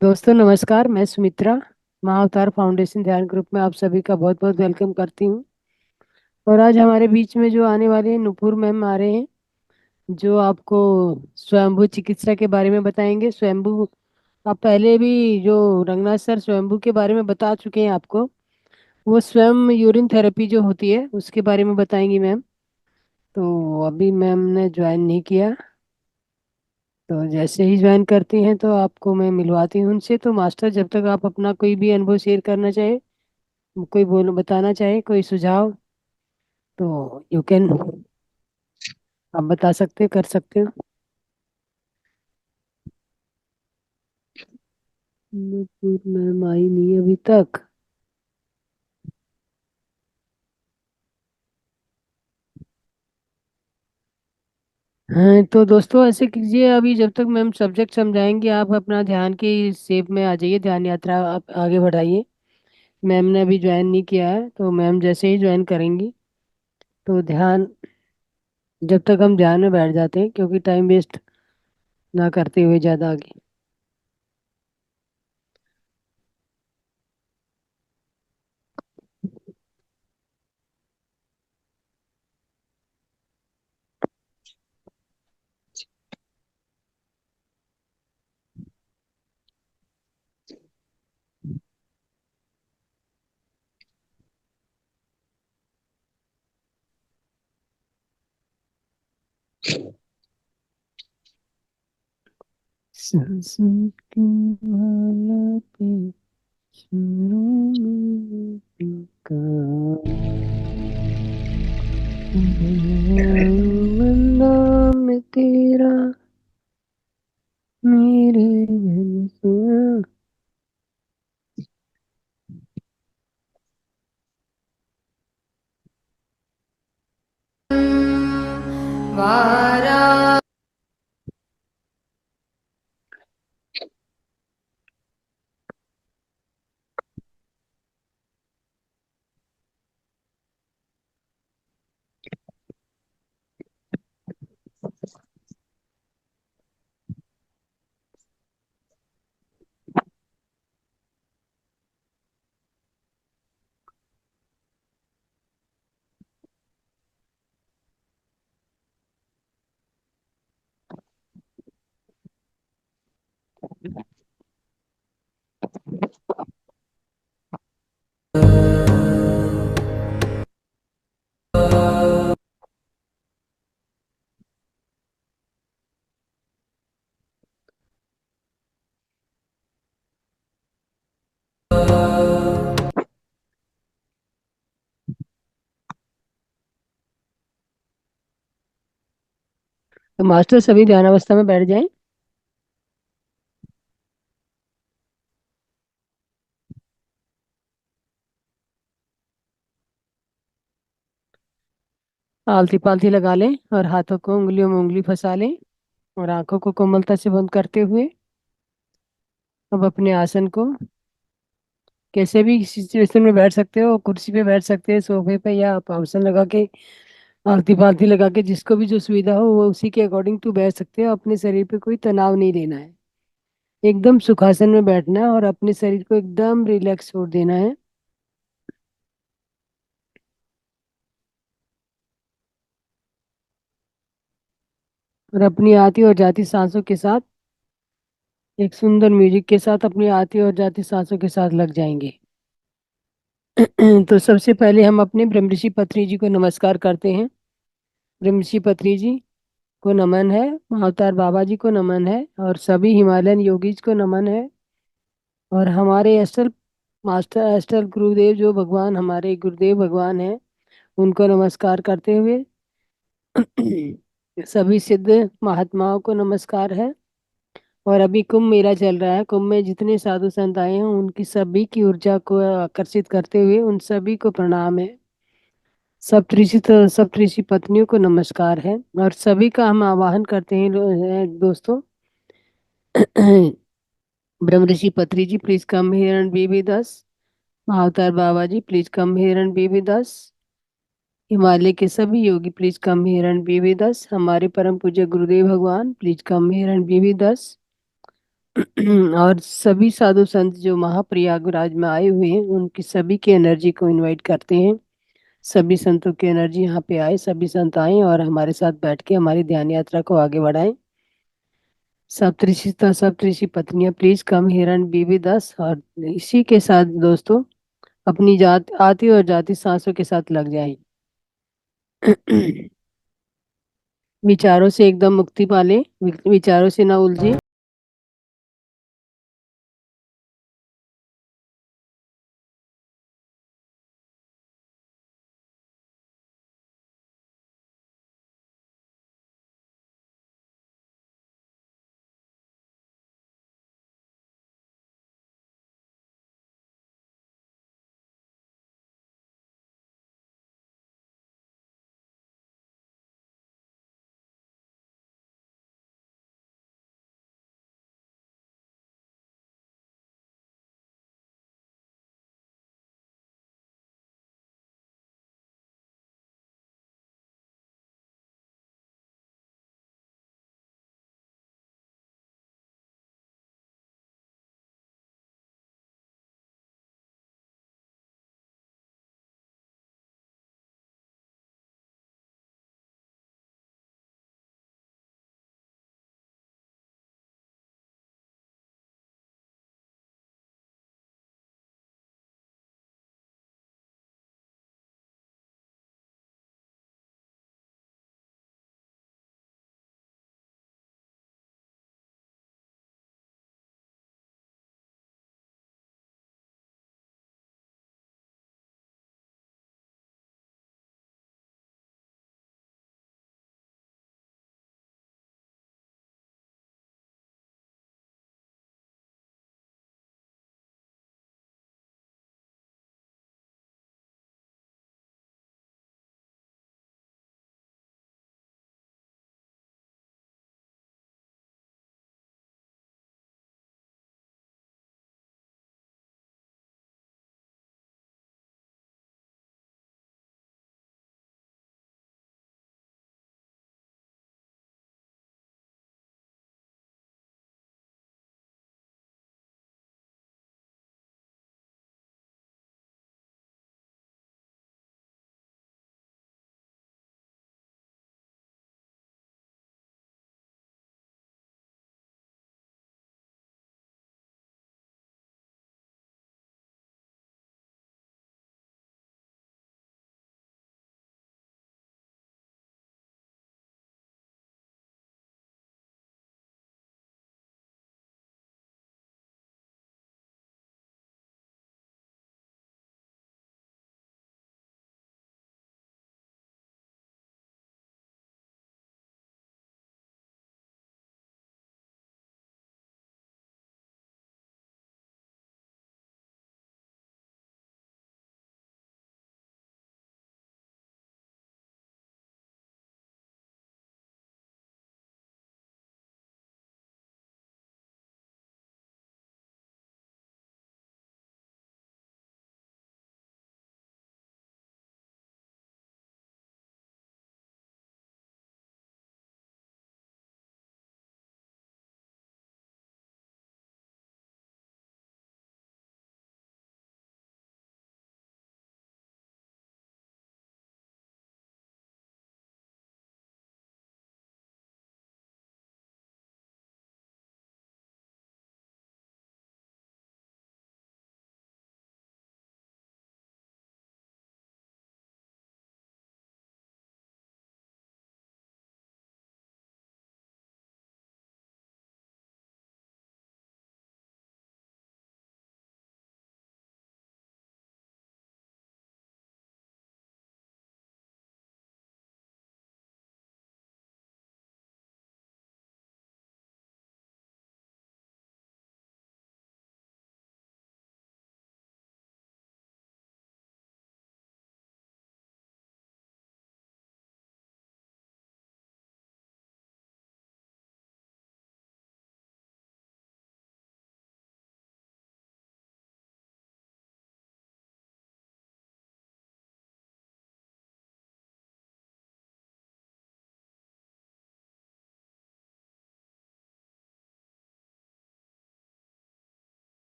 दोस्तों नमस्कार। मैं सुमित्रा महाअवतार फाउंडेशन ध्यान ग्रुप में आप सभी का बहुत बहुत वेलकम करती हूँ। और आज हमारे बीच में जो आने वाले हैं नुपुर मैम आ रहे हैं, जो आपको स्वयंभू चिकित्सा के बारे में बताएंगे। स्वयंभू आप पहले भी जो रंगनाथ सर स्वयंभू के बारे में बता चुके हैं आपको। वो स्वयं यूरिन थेरेपी जो होती है उसके बारे में बताएंगी मैम। तो अभी मैम ने ज्वाइन नहीं किया, तो जैसे ही ज्वाइन करती हैं तो आपको मैं मिलवाती हूँ उनसे। तो मास्टर, जब तक आप अपना कोई भी अनुभव शेयर करना चाहे, कोई बोल बताना चाहे, कोई सुझाव, तो यू कैन, आप बता सकते हो, कर सकते हो। मैम आई नहीं अभी तक। हाँ तो दोस्तों ऐसे कीजिए, अभी जब तक मैम सब्जेक्ट समझाएंगे आप अपना ध्यान की शेप में आ जाइए, ध्यान यात्रा आप आगे बढ़ाइए। मैम ने अभी ज्वाइन नहीं किया है, तो मैम जैसे ही ज्वाइन करेंगी तो ध्यान, जब तक हम ध्यान में बैठ जाते हैं, क्योंकि टाइम वेस्ट ना करते हुए ज़्यादा आगे। सांसों की माला पे सुरूं में का नाम तेरा मेरे दिल से। वारा तो मास्टर सभी ध्यान अवस्था में बैठ जाएं। आलती पालती लगा लें और हाथों को उंगलियों में उंगली फंसा लें और आंखों को कोमलता से बंद करते हुए अब अपने आसन को, कैसे भी सिचुएशन में बैठ सकते हो, कुर्सी पे बैठ सकते हैं, सोफे पे, या आप आसन लगा के, आलती पालती लगा के, जिसको भी जो सुविधा हो वो उसी के अकॉर्डिंग टू बैठ सकते हो। अपने शरीर पे कोई तनाव नहीं लेना है, एकदम सुखासन में बैठना है और अपने शरीर को एकदम रिलैक्स छोड़ देना है। और अपनी आती और जाती सांसों के साथ, एक सुंदर म्यूजिक के साथ अपनी आती और जाती सांसों के साथ लग जाएंगे। तो सबसे पहले हम अपने ब्रह्मऋषि पत्री जी को नमस्कार करते हैं। ब्रह्मऋषि पत्री जी को नमन है, महाअवतार बाबा जी को नमन है, और सभी हिमालयन योगीज को नमन है। और हमारे अष्टल मास्टर, अष्टल गुरुदेव जो भगवान, हमारे गुरुदेव भगवान हैं, उनको नमस्कार करते हुए सभी सिद्ध महात्माओं को नमस्कार है। और अभी कुंभ मेला चल रहा है, कुंभ में जितने साधु संत आए हैं उनकी सभी की ऊर्जा को आकर्षित करते हुए उन सभी को प्रणाम है। सप्तऋषि पत्नियों को नमस्कार है। और सभी का हम आवाहन करते हैं दोस्तों। Brahma Rishi Patri ji please come here and be with us. Mahavatar Baba ji please come here and be with us. Himalaya के सभी योगी please come here and be with us. हमारे परम पूज्य गुरुदेव भगवान please come here and be with us. और सभी साधु संत जो महाप्रयागराज में आए हुए हैं उनकी सभी की एनर्जी को इनवाइट करते हैं। सभी संतों की एनर्जी यहाँ पे आए, सभी संत आए और हमारे साथ बैठ के हमारी ध्यान यात्रा को आगे बढ़ाएं। सप्तऋषि पत्नियां please come here and be with us. और इसी के साथ दोस्तों अपनी जात आती और जाती सांसों के साथ लग जाएं। विचारों से एकदम मुक्ति पाले, विचारों से ना उलझे।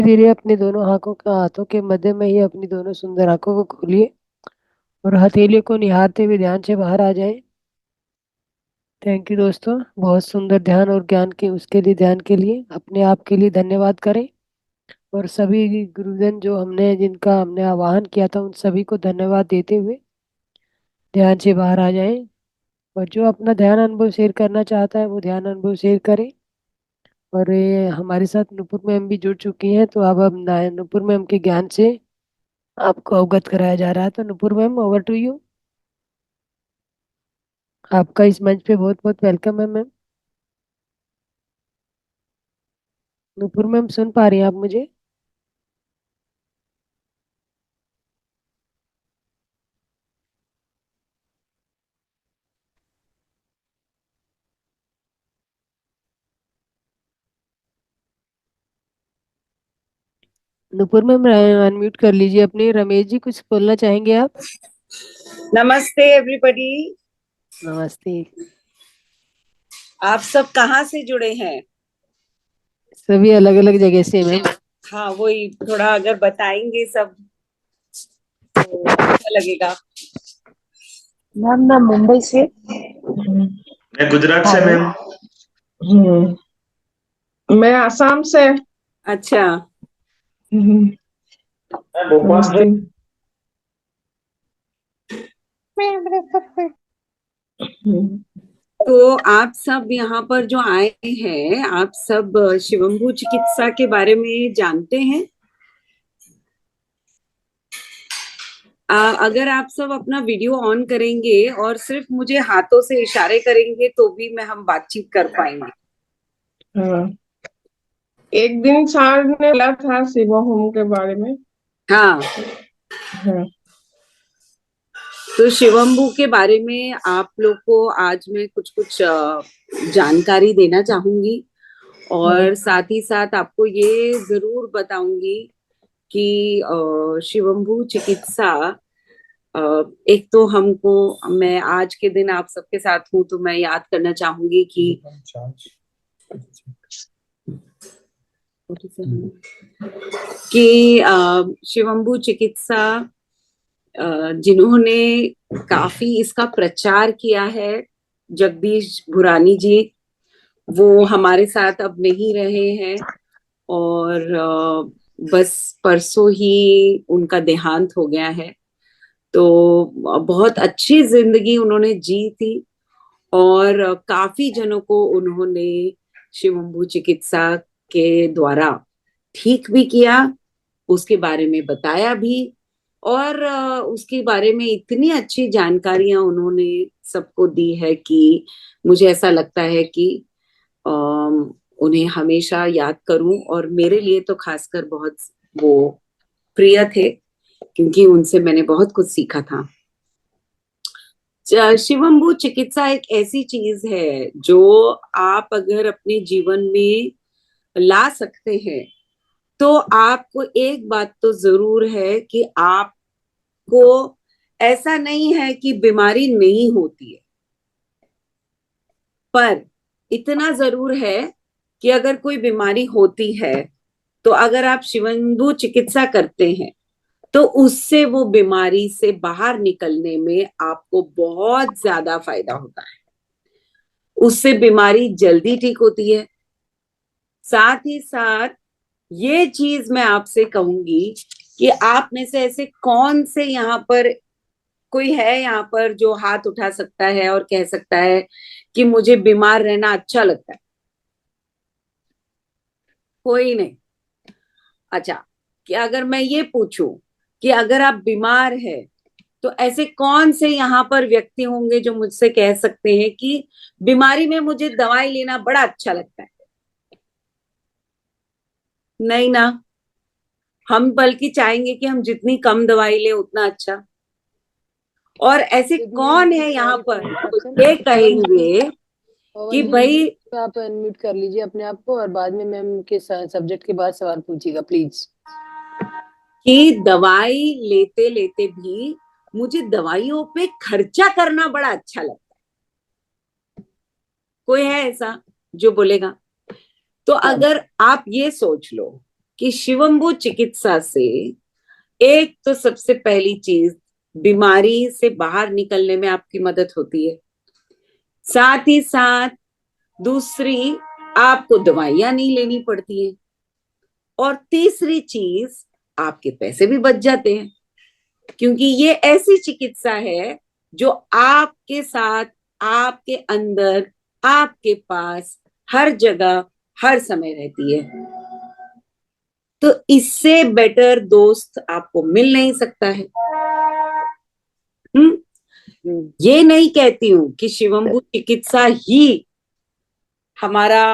धीरे अपने दोनों हाथों के मध्य में ही अपनी दोनों सुंदर आंखों को खोलिए और हथेलियों को निहारते हुए ध्यान से बाहर आ जाए। थैंक यू दोस्तों, बहुत सुंदर ध्यान और ज्ञान के उसके लिए, ध्यान के लिए अपने आप के लिए धन्यवाद करें। और सभी गुरुजन जो जिनका हमने आवाहन किया था, उन सभी को धन्यवाद देते हुए ध्यान से बाहर आ जाए। और जो अपना ध्यान अनुभव शेयर करना चाहता है वो ध्यान अनुभव शेयर करे। और ये हमारे साथ नुपुर मैम भी जुड़ चुकी हैं, तो अब नुपुर मैम के ज्ञान से आपको अवगत कराया जा रहा है। तो Nupur ma'am, over to you. आपका इस मंच पे बहुत बहुत वेलकम है मैम। नुपुर मैम, सुन पा रही हैं आप मुझे? नुपुर मैम, अनम्यूट कर लीजिए अपने। रमेश जी, कुछ बोलना चाहेंगे आप? नमस्ते एवरीबॉडी। नमस्ते। आप सब कहाँ से जुड़े हैं? सभी अलग अलग जगह से मैम। हाँ, वही थोड़ा अगर बताएंगे सब तो अच्छा लगेगा। मैम मैं मुंबई से। मैं गुजरात से हेलो। मैम। मैं आसाम से। अच्छा, मैं भोपाल से। नमस्ते। मैं अमृतसर से। तो आप सब यहाँ पर जो आए हैं, आप सब शिवम्भू चिकित्सा के बारे में जानते हैं? अगर आप सब अपना वीडियो ऑन करेंगे और सिर्फ मुझे हाथों से इशारे करेंगे तो भी मैं हम बातचीत कर पाएंगे। हाँ, एक दिन सर ने बोला था शिवा होम के बारे में। हाँ, हाँ। तो शिवम्भू के बारे में आप लोग को आज मैं कुछ कुछ जानकारी देना चाहूंगी। और साथ ही साथ आपको ये जरूर बताऊंगी कि शिवम्भू चिकित्सा, एक तो हमको, मैं आज के दिन आप सबके साथ हूं तो मैं याद करना चाहूंगी कि शिवम्भू चिकित्सा जिन्होंने काफी इसका प्रचार किया है, जगदीश भुरानी जी, वो हमारे साथ अब नहीं रहे हैं। और बस परसों ही उनका देहांत हो गया है। तो बहुत अच्छी जिंदगी उन्होंने जी थी और काफी जनों को उन्होंने शिवम्भू चिकित्सा के द्वारा ठीक भी किया, उसके बारे में बताया भी। और उसके बारे में इतनी अच्छी जानकारियां उन्होंने सबको दी है कि मुझे ऐसा लगता है कि उन्हें हमेशा याद करूं। और मेरे लिए तो खासकर बहुत वो प्रिय थे, क्योंकि उनसे मैंने बहुत कुछ सीखा था। शिवम्भू चिकित्सा एक ऐसी चीज है जो आप अगर अपने जीवन में ला सकते हैं तो आपको एक बात तो जरूर है कि आपको ऐसा नहीं है कि बीमारी नहीं होती है, पर इतना जरूर है कि अगर कोई बीमारी होती है तो अगर आप शिवम्भू चिकित्सा करते हैं तो उससे वो बीमारी से बाहर निकलने में आपको बहुत ज्यादा फायदा होता है। उससे बीमारी जल्दी ठीक होती है। साथ ही साथ ये चीज मैं आपसे कहूंगी कि आप में से ऐसे कौन से यहाँ पर कोई है यहाँ पर जो हाथ उठा सकता है और कह सकता है कि मुझे बीमार रहना अच्छा लगता है? कोई नहीं। अच्छा, कि अगर मैं ये पूछूं कि अगर आप बीमार है तो ऐसे कौन से यहाँ पर व्यक्ति होंगे जो मुझसे कह सकते हैं कि बीमारी में मुझे दवाई लेना बड़ा अच्छा लगता है? नहीं ना। हम बल्कि चाहेंगे कि हम जितनी कम दवाई लें उतना अच्छा। और ऐसे कौन है यहाँ पर जो ये कहेंगे कि पवन जी, भाई आप अनम्यूट कर लीजिए अपने आप को और बाद में मैम के सब्जेक्ट के बाद सवाल पूछिएगा प्लीज। कि दवाई लेते लेते भी मुझे दवाइयों पे खर्चा करना बड़ा अच्छा लगता है? कोई है ऐसा जो बोलेगा? तो अगर आप ये सोच लो कि शिवम्बु चिकित्सा से एक तो सबसे पहली चीज, बीमारी से बाहर निकलने में आपकी मदद होती है, साथ ही साथ दूसरी, आपको दवाइयां नहीं लेनी पड़ती है, और तीसरी चीज, आपके पैसे भी बच जाते हैं, क्योंकि ये ऐसी चिकित्सा है जो आपके साथ, आपके अंदर, आपके पास, हर जगह, हर समय रहती है। तो इससे बेटर दोस्त आपको मिल नहीं सकता है। ये नहीं कहती हूं कि शिवम्बु चिकित्सा ही हमारा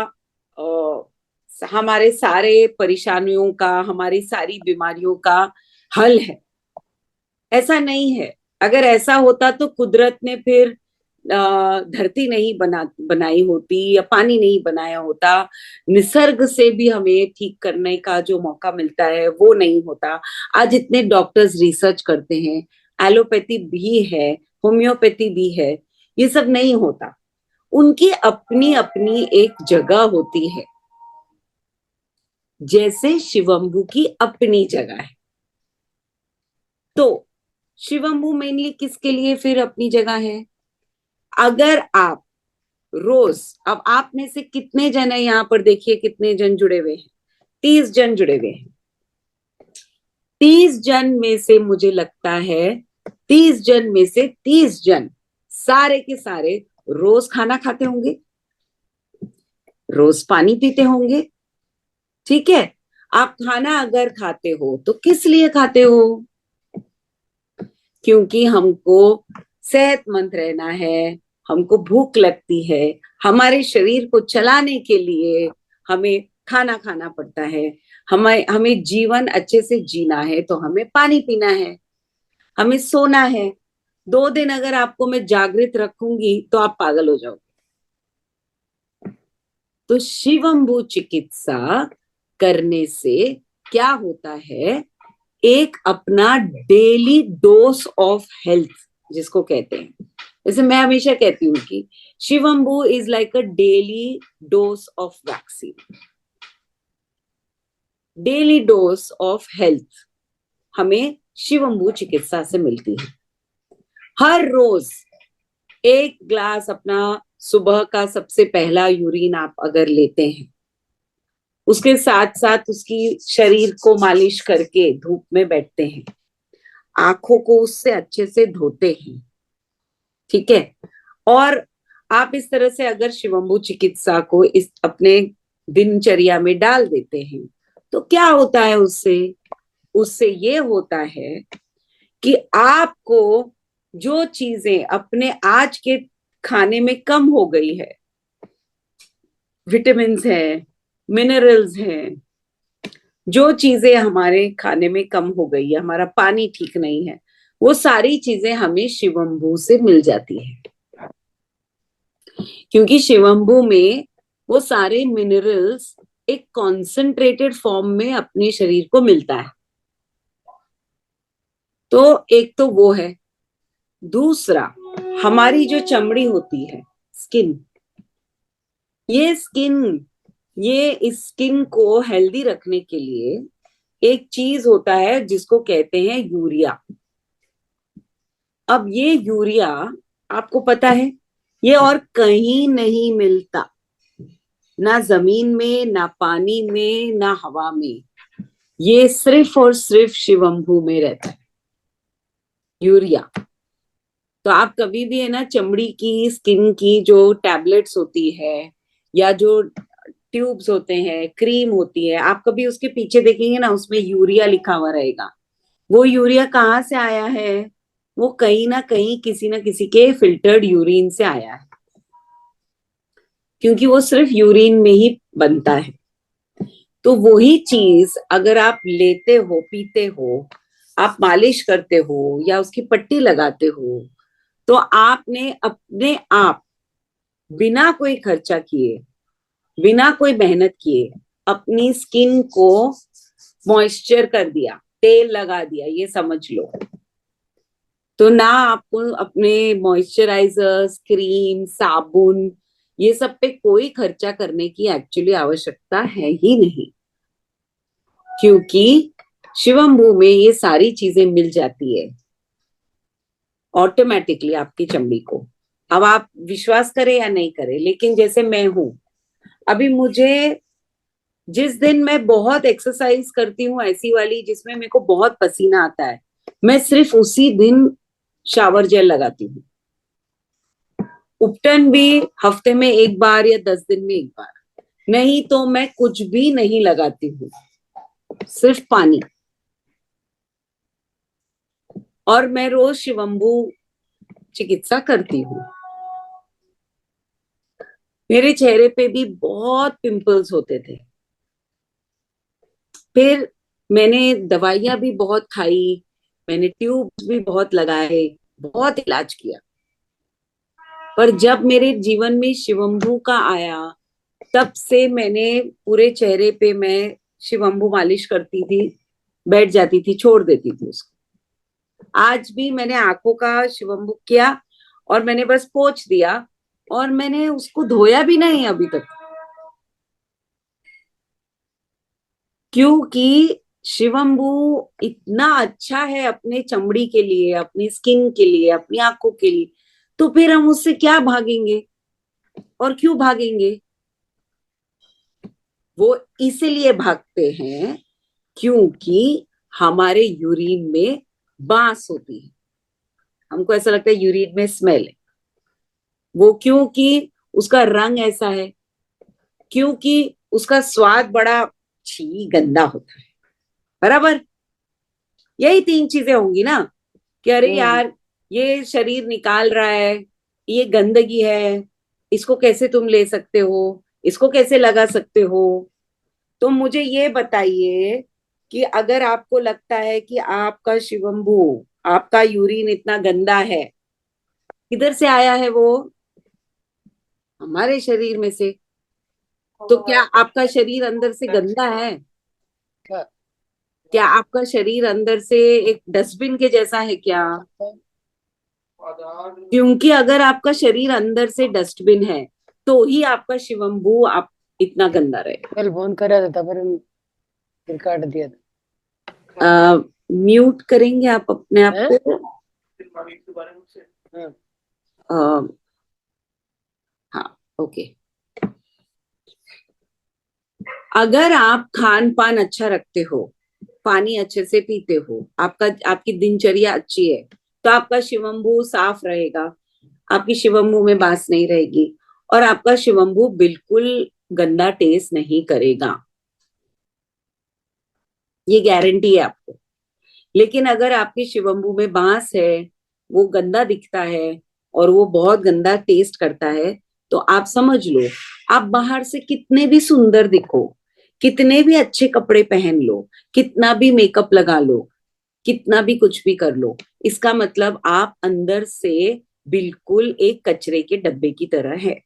हमारे सारे परेशानियों का, हमारी सारी बीमारियों का हल है, ऐसा नहीं है। अगर ऐसा होता तो कुदरत ने फिर धरती नहीं बनाई होती, या पानी नहीं बनाया होता, निसर्ग से भी हमें ठीक करने का जो मौका मिलता है वो नहीं होता। आज इतने डॉक्टर्स रिसर्च करते हैं, एलोपैथी भी है, होम्योपैथी भी है, ये सब नहीं होता। उनकी अपनी अपनी एक जगह होती है, जैसे शिवम्बु की अपनी जगह है। तो शिवम्बु मेनली किसके लिए फिर अपनी जगह है? अगर आप रोज, अब आप में से कितने जन है यहाँ पर, देखिए कितने जन जुड़े हुए हैं, 30 जन जुड़े हुए हैं। 30 जन में से मुझे लगता है 30 जन में से 30 जन सारे के सारे रोज खाना खाते होंगे, रोज पानी पीते होंगे। ठीक है, आप खाना अगर खाते हो तो किस लिए खाते हो? क्योंकि हमको सेहतमंद रहना है, हमको भूख लगती है, हमारे शरीर को चलाने के लिए हमें खाना खाना पड़ता है, हमें जीवन अच्छे से जीना है तो हमें पानी पीना है, हमें सोना है। 2 दिन अगर आपको मैं जागृत रखूंगी तो आप पागल हो जाओगे। तो शिवम्बु चिकित्सा करने से क्या होता है, एक अपना डेली डोज ऑफ हेल्थ जिसको कहते हैं, जैसे मैं हमेशा कहती हूँ कि Shivambu is like a daily dose of vaccine, daily dose of health हमें शिवम्बु चिकित्सा से मिलती है। हर रोज एक ग्लास अपना सुबह का सबसे पहला यूरिन आप अगर लेते हैं, उसके साथ साथ उसकी शरीर को मालिश करके धूप में बैठते हैं, आंखों को उससे अच्छे से धोते हैं, ठीक है, और आप इस तरह से अगर शिवम्बु चिकित्सा को इस अपने दिनचर्या में डाल देते हैं तो क्या होता है उससे? उससे ये होता है कि आपको जो चीजें अपने आज के खाने में कम हो गई है, विटामिन है, मिनरल्स हैं, जो चीजें हमारे खाने में कम हो गई है, हमारा पानी ठीक नहीं है, वो सारी चीजें हमें शिवम्बु से मिल जाती है, क्योंकि शिवम्बु में वो सारे मिनरल्स एक कॉन्सेंट्रेटेड फॉर्म में अपने शरीर को मिलता है। तो एक तो वो है। दूसरा, हमारी जो चमड़ी होती है, स्किन, ये इस स्किन को हेल्दी रखने के लिए एक चीज होता है जिसको कहते हैं यूरिया। अब ये यूरिया आपको पता है, ये और कहीं नहीं मिलता, ना जमीन में, ना पानी में, ना हवा में, ये सिर्फ और सिर्फ शिवम्बु में रहता है यूरिया। तो आप कभी भी है ना, चमड़ी की, स्किन की जो टैबलेट्स होती है या जो ट्यूब्स होते हैं, क्रीम होती है, आप कभी उसके पीछे देखेंगे ना, उसमें यूरिया लिखा हुआ रहेगा। वो यूरिया कहाँ से आया है? वो कहीं ना कहीं किसी ना किसी के फिल्टर्ड यूरिन से आया है, क्योंकि वो सिर्फ यूरिन में ही बनता है। तो वही चीज अगर आप लेते हो, पीते हो, आप मालिश करते हो या उसकी पट्टी लगाते हो, तो आपने अपने आप बिना कोई खर्चा किए, बिना कोई मेहनत किए अपनी स्किन को मॉइस्चर कर दिया, तेल लगा दिया, ये समझ लो। तो ना आपको अपने मॉइस्चराइजर्स, क्रीम, साबुन, ये सब पे कोई खर्चा करने की एक्चुअली आवश्यकता है ही नहीं। क्योंकि शिवम्बू में ये सारी चीजें मिल जाती है ऑटोमेटिकली आपकी चमड़ी को। अब आप विश्वास करें या नहीं करें, लेकिन जैसे मैं हूं, अभी मुझे जिस दिन मैं बहुत एक्सरसाइज करती हूँ ऐसी वाली जिसमें मेरे को बहुत पसीना आता है, मैं सिर्फ उसी दिन शावर जेल लगाती हूँ। उपटन भी हफ्ते में एक बार या 10 दिन में एक बार, नहीं तो मैं कुछ भी नहीं लगाती हूँ, सिर्फ पानी। और मैं रोज शिवम्बू चिकित्सा करती हूँ। मेरे चेहरे पे भी बहुत पिंपल्स होते थे, फिर मैंने दवाइयां भी बहुत खाई, मैंने ट्यूब्स भी बहुत लगाए, बहुत इलाज किया। पर जब मेरे जीवन में शिवम्बू का आया, तब से मैंने पूरे चेहरे पे मैं शिवम्बू मालिश करती थी, बैठ जाती थी, छोड़ देती थी उसको। आज भी मैंने आंखों का शिवम्बू किया और मैंने बस पोंछ दिया, और मैंने उसको धोया भी नहीं अभी तक, क्योंकि शिवम्बू इतना अच्छा है अपने चमड़ी के लिए, अपनी स्किन के लिए, अपनी आंखों के लिए। तो फिर हम उससे क्या भागेंगे, और क्यों भागेंगे? वो इसीलिए भागते हैं क्योंकि हमारे यूरिन में बांस होती है। हमको ऐसा लगता है यूरिन में स्मेल है, वो क्योंकि उसका रंग ऐसा है, क्योंकि उसका स्वाद बड़ा छी गंदा होता है। बराबर, यही 3 चीजें होंगी ना, कि अरे यार ये शरीर निकाल रहा है, ये गंदगी है, इसको कैसे तुम ले सकते हो, इसको कैसे लगा सकते हो। तो मुझे ये बताइए कि अगर आपको लगता है कि आपका शिवम्बू, आपका यूरिन इतना गंदा है, किधर से आया है वो? हमारे शरीर में से। तो क्या आपका शरीर अंदर से गंदा है? क्या आपका शरीर अंदर से एक डस्टबिन के जैसा है क्या? क्योंकि अगर आपका शरीर अंदर से डस्टबिन है, तो ही आपका शिवम्बू आप इतना गंदा रहेगा। कल फोन करा था पर फिर काट दिया था। म्यूट करेंगे आप अपने आप को? अ, हाँ, ओके। अगर आप खान पान अच्छा रखते हो, पानी अच्छे से पीते हो, आपकी दिनचर्या अच्छी है, तो आपका शिवम्बू साफ रहेगा, आपकी शिवम्बू में बांस नहीं रहेगी, और आपका शिवम्बू बिल्कुल गंदा टेस्ट नहीं करेगा। ये गारंटी है आपको। लेकिन अगर आपके शिवम्बू में बांस है, वो गंदा दिखता है और वो बहुत गंदा टेस्ट करता है, तो आप समझ लो, आप बाहर से कितने भी सुंदर दिखो, कितने भी अच्छे कपड़े पहन लो, कितना भी मेकअप लगा लो, कितना भी कुछ भी कर लो, इसका मतलब आप अंदर से बिल्कुल एक कचरे के डब्बे की तरह है।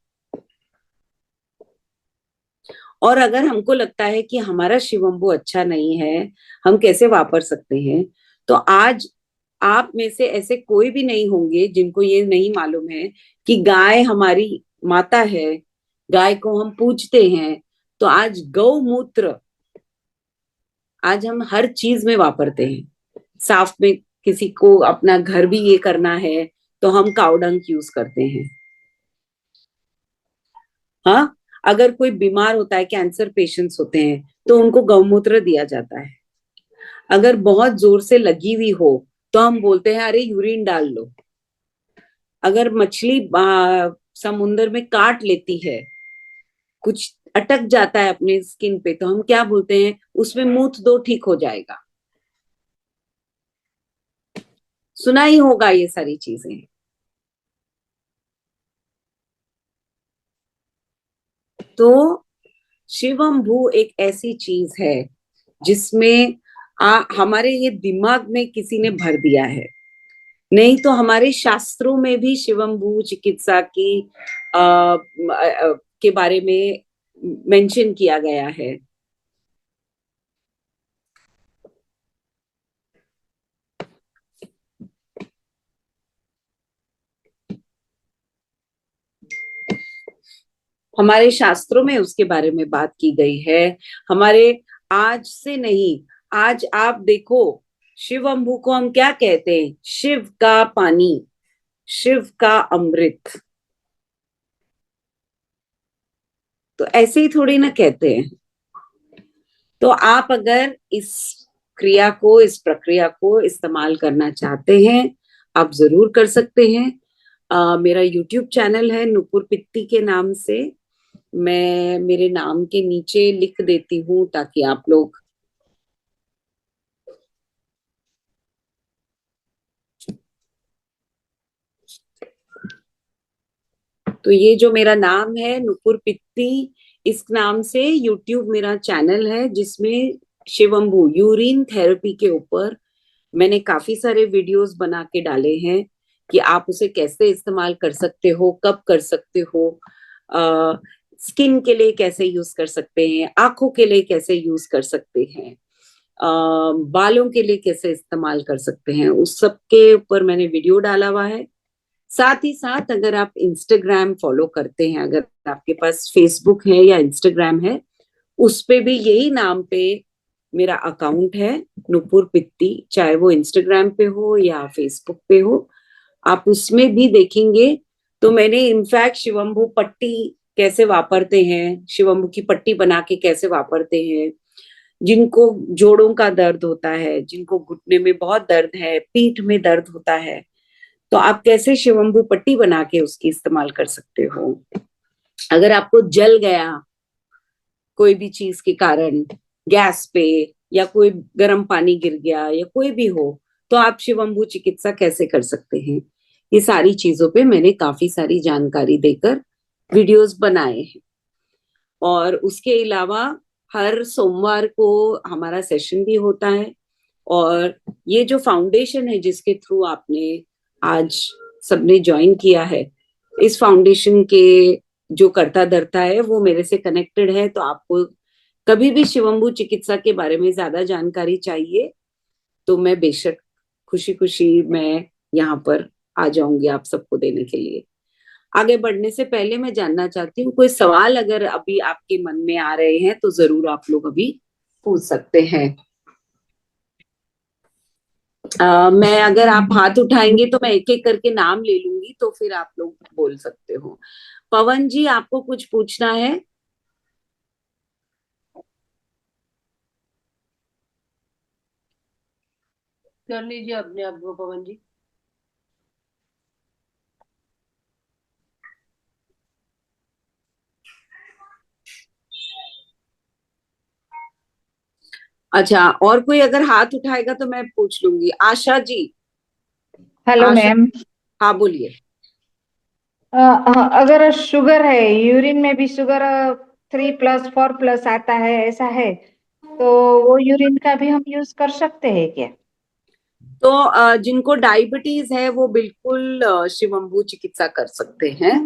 और अगर हमको लगता है कि हमारा शिवम्बू अच्छा नहीं है, हम कैसे वापर सकते हैं, तो आज आप में से ऐसे कोई भी नहीं होंगे जिनको ये नहीं मालूम है कि गाय हमारी माता है, गाय को हम पूजते हैं। तो आज गौमूत्र आज हम हर चीज में वापरते हैं। साफ में किसी को अपना घर भी ये करना है तो हम काउडंग यूज करते हैं। हाँ, अगर कोई बीमार होता है, कैंसर पेशेंट्स होते हैं, तो उनको गौमूत्र दिया जाता है। अगर बहुत जोर से लगी हुई हो तो हम बोलते हैं अरे यूरिन डाल लो। अगर मछली समुन्द्र में काट लेती है, कुछ अटक जाता है अपने स्किन पे, तो हम क्या बोलते हैं, उसमें मूत दो ठीक हो जाएगा। सुना ही होगा ये सारी चीजें। तो शिवम्भू एक ऐसी चीज है जिसमें हमारे ये दिमाग में किसी ने भर दिया है। नहीं तो हमारे शास्त्रों में भी शिवम्भू चिकित्सा की के बारे में मेंशन किया गया है। हमारे शास्त्रों में उसके बारे में बात की गई है। हमारे आज से नहीं, आज आप देखो, शिवअंबु को हम क्या कहते हैं? शिव का पानी, शिव का अमृत। तो ऐसे ही थोड़ी ना कहते हैं। तो आप अगर इस क्रिया को, इस प्रक्रिया को इस्तेमाल करना चाहते हैं, आप जरूर कर सकते हैं। मेरा YouTube चैनल है नुपुर पित्ती के नाम से। मैं मेरे नाम के नीचे लिख देती हूँ ताकि आप लोग, तो ये जो मेरा नाम है नुपुर पित्ती, इस नाम से YouTube मेरा चैनल है, जिसमें शिवंभू यूरिन थेरेपी के ऊपर मैंने काफी सारे वीडियोस बना के डाले हैं कि आप उसे कैसे इस्तेमाल कर सकते हो, कब कर सकते हो, स्किन के लिए कैसे यूज कर सकते हैं, आंखों के लिए कैसे यूज कर सकते हैं, बालों के लिए कैसे इस्तेमाल कर सकते हैं, उस सब के ऊपर मैंने वीडियो डाला हुआ है। साथ ही साथ अगर आप इंस्टाग्राम फॉलो करते हैं, अगर आपके पास फेसबुक है या इंस्टाग्राम है, उस पे भी यही नाम पे मेरा अकाउंट है, नुपुर पित्ती, चाहे वो इंस्टाग्राम पे हो या फेसबुक पे हो, आप उसमें भी देखेंगे। तो मैंने इनफैक्ट शिवंभू पट्टी कैसे वापरते हैं, शिवंभू की पट्टी बना के कैसे वापरते हैं, जिनको जोड़ों का दर्द होता है, जिनको घुटने में बहुत दर्द है, पीठ में दर्द होता है, तो आप कैसे शिवंभू पट्टी बना के उसकी इस्तेमाल कर सकते हो। अगर आपको जल गया कोई भी चीज के कारण, गैस पे, या कोई गर्म पानी गिर गया, या कोई भी हो, तो आप शिवंभू चिकित्सा कैसे कर सकते हैं, ये सारी चीजों पे मैंने काफी सारी जानकारी देकर वीडियोस बनाए हैं। और उसके अलावा हर सोमवार को हमारा सेशन भी होता है। और ये जो फाउंडेशन है जिसके थ्रू आपने आज सबने ज्वाइन किया है, इस फाउंडेशन के जो करता धरता है वो मेरे से कनेक्टेड है। तो आपको कभी भी शिवंभू चिकित्सा के बारे में ज्यादा जानकारी चाहिए तो मैं बेशक खुशी खुशी मैं यहाँ पर आ जाऊंगी आप सबको देने के लिए। आगे बढ़ने से पहले मैं जानना चाहती हूँ, कोई सवाल अगर अभी आपके मन में आ रहे हैं तो जरूर आप लोग अभी पूछ सकते हैं। मैं, अगर आप हाथ उठाएंगे तो मैं एक एक करके नाम ले लूंगी, तो फिर आप लोग बोल सकते हो। पवन जी, आपको कुछ पूछना है? कर लीजिए अपने आप को पवन जी। अच्छा, और कोई अगर हाथ उठाएगा तो मैं पूछ लूंगी। आशा जी। हेलो आशा, मैम। हाँ बोलिए। अगर शुगर है, यूरिन में भी शुगर 3+4+ आता है, ऐसा है, तो वो यूरिन का भी हम यूज कर सकते हैं क्या? तो जिनको डायबिटीज है वो बिल्कुल शिवंभू चिकित्सा कर सकते हैं।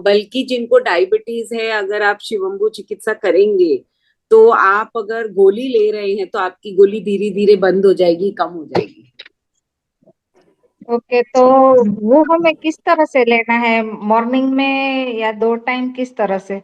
बल्कि जिनको डायबिटीज है, अगर आप शिवंभू चिकित्सा करेंगे तो आप अगर गोली ले रहे हैं तो आपकी गोली धीरे धीरे बंद हो जाएगी, कम हो जाएगी। ओके, तो वो हमें किस तरह से लेना है, मॉर्निंग में या 2 टाइम, किस तरह से?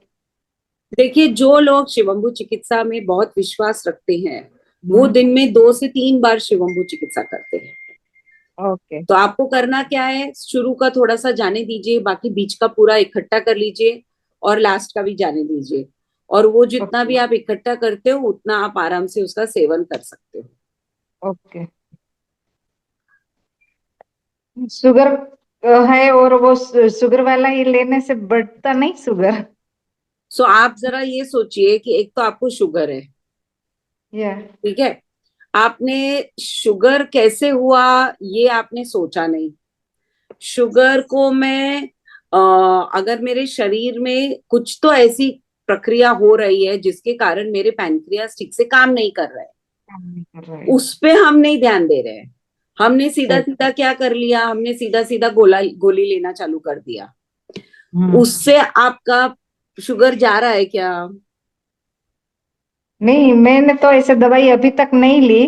देखिए, जो लोग शिवंभू चिकित्सा में बहुत विश्वास रखते हैं वो दिन में 2 से 3 बार शिवंभू चिकित्सा करते हैं। ओके। तो आपको करना क्या है, शुरू का थोड़ा सा जाने दीजिए, बाकी बीच का पूरा इकट्ठा कर लीजिए, और लास्ट का भी जाने दीजिए। और वो जितना भी आप इकट्ठा करते हो उतना आप आराम से उसका सेवन कर सकते हो। ओके। शुगर है, और वो शुगर वाला ही लेने से बढ़ता नहीं शुगर? सो आप जरा ये सोचिए कि एक तो आपको शुगर है, या ठीक है, आपने शुगर कैसे हुआ ये आपने सोचा नहीं। शुगर को मैं, अगर मेरे शरीर में कुछ तो ऐसी प्रक्रिया हो रही है जिसके कारण मेरे पैनक्रियास ठीक से काम नहीं कर रहा है, काम नहीं कर रहा है। उस पे हम नहीं ध्यान दे रहे हैं। हमने सीधा सीधा क्या कर लिया, हमने सीधा सीधा गोली लेना चालू कर दिया। उससे आपका शुगर जा रहा है क्या? नहीं, मैंने तो ऐसे दवाई अभी तक नहीं ली।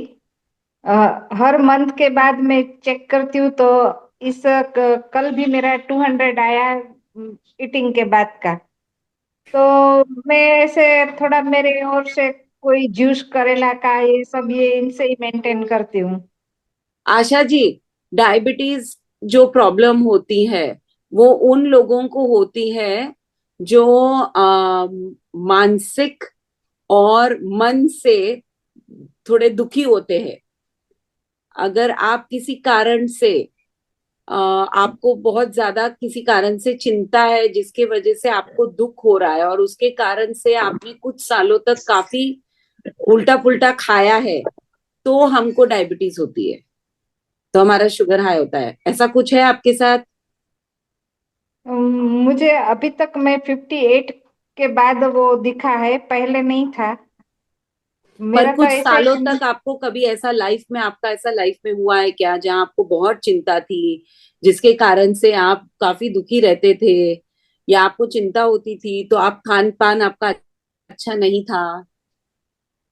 हर मंथ के बाद मैं चेक करती हूँ, तो कल भी मेरा 200 आया ईटिंग के बाद का। तो मैं ऐसे थोड़ा मेरे ओर से कोई जूस करेला का ये सब, ये इनसे ही मेंटेन करती हूँ। आशा जी, डायबिटीज जो प्रॉब्लम होती है वो उन लोगों को होती है जो मानसिक और मन से थोड़े दुखी होते हैं। अगर आप किसी कारण से आपको बहुत ज्यादा किसी कारण से चिंता है जिसके वजह से आपको दुख हो रहा है और उसके कारण से आपने कुछ सालों तक काफी उल्टा पुल्टा खाया है, तो हमको डायबिटीज होती है, तो हमारा शुगर हाई होता है। ऐसा कुछ है आपके साथ? मुझे अभी तक मैं 58 के बाद वो दिखा है, पहले नहीं था। पर मेरा तो कुछ ऐसा सालों ही। तक आपको कभी ऐसा लाइफ में, आपका ऐसा लाइफ में हुआ है क्या जहां आपको बहुत चिंता थी, जिसके कारण से आप काफी दुखी रहते थे, या आपको चिंता होती थी तो आप खान पान आपका अच्छा नहीं था?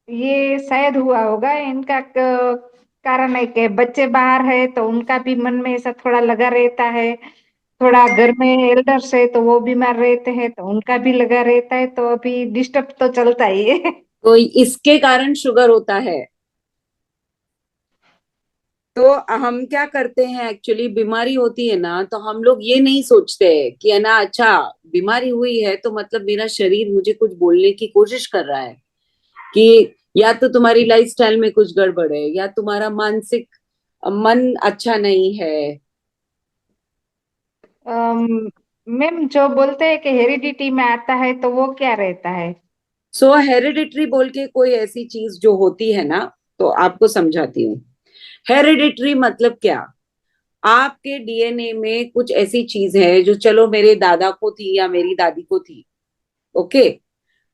ये शायद हुआ होगा, इनका कारण है कि बच्चे बाहर है तो उनका भी मन में ऐसा थोड़ा लगा रहता है। थोड़ा घर में एल्डर्स है तो वो बीमार रहते हैं तो उनका भी लगा रहता है, तो अभी डिस्टर्ब तो चलता ही है। तो इसके कारण शुगर होता है। तो हम क्या करते हैं, एक्चुअली बीमारी होती है ना तो हम लोग ये नहीं सोचते कि है ना, अच्छा बीमारी हुई है तो मतलब मेरा शरीर मुझे कुछ बोलने की कोशिश कर रहा है कि या तो तुम्हारी लाइफस्टाइल में कुछ गड़बड़ है या तुम्हारा मानसिक मन अच्छा नहीं है। मैम, जो बोलते हैं कि हेरिडिटी में आता है तो वो क्या रहता है? सो हेरिडिटरी बोल के कोई ऐसी चीज जो होती है ना, तो आपको समझाती हूँ। हेरिडिटरी मतलब क्या? आपके डीएनए में कुछ ऐसी चीज है जो, चलो मेरे दादा को थी या मेरी दादी को थी, ओके,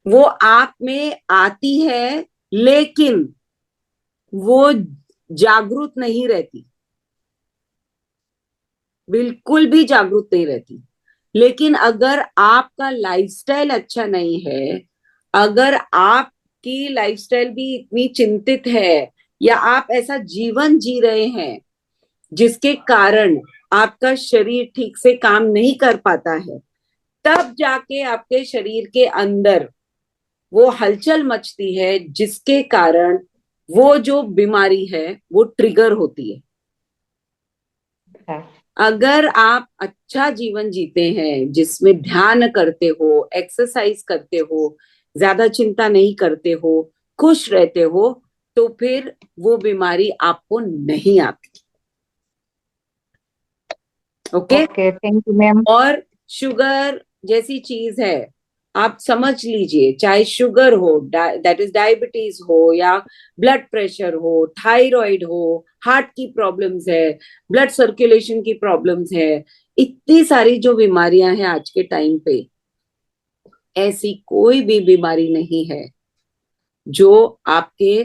वो आप में आती है, लेकिन वो जागरूक नहीं रहती, बिल्कुल भी जागरूक नहीं रहती। लेकिन अगर आपका लाइफस्टाइल अच्छा नहीं है, अगर आपकी लाइफस्टाइल भी इतनी चिंतित है, या आप ऐसा जीवन जी रहे हैं जिसके कारण आपका शरीर ठीक से काम नहीं कर पाता है, तब जाके आपके शरीर के अंदर वो हलचल मचती है जिसके कारण वो जो बीमारी है वो ट्रिगर होती है। हाँ। अगर आप अच्छा जीवन जीते हैं जिसमें ध्यान करते हो, एक्सरसाइज करते हो, ज्यादा चिंता नहीं करते हो, खुश रहते हो, तो फिर वो बीमारी आपको नहीं आती। Okay? Okay, thank you ma'am. और शुगर जैसी चीज है, आप समझ लीजिए, चाहे शुगर हो, दैट इज डायबिटीज हो, या ब्लड प्रेशर हो, थायराइड हो, हार्ट की प्रॉब्लम्स है, ब्लड सर्कुलेशन की प्रॉब्लम्स है, इतनी सारी जो बीमारियां हैं आज के टाइम पे, ऐसी कोई भी बीमारी नहीं है जो आपके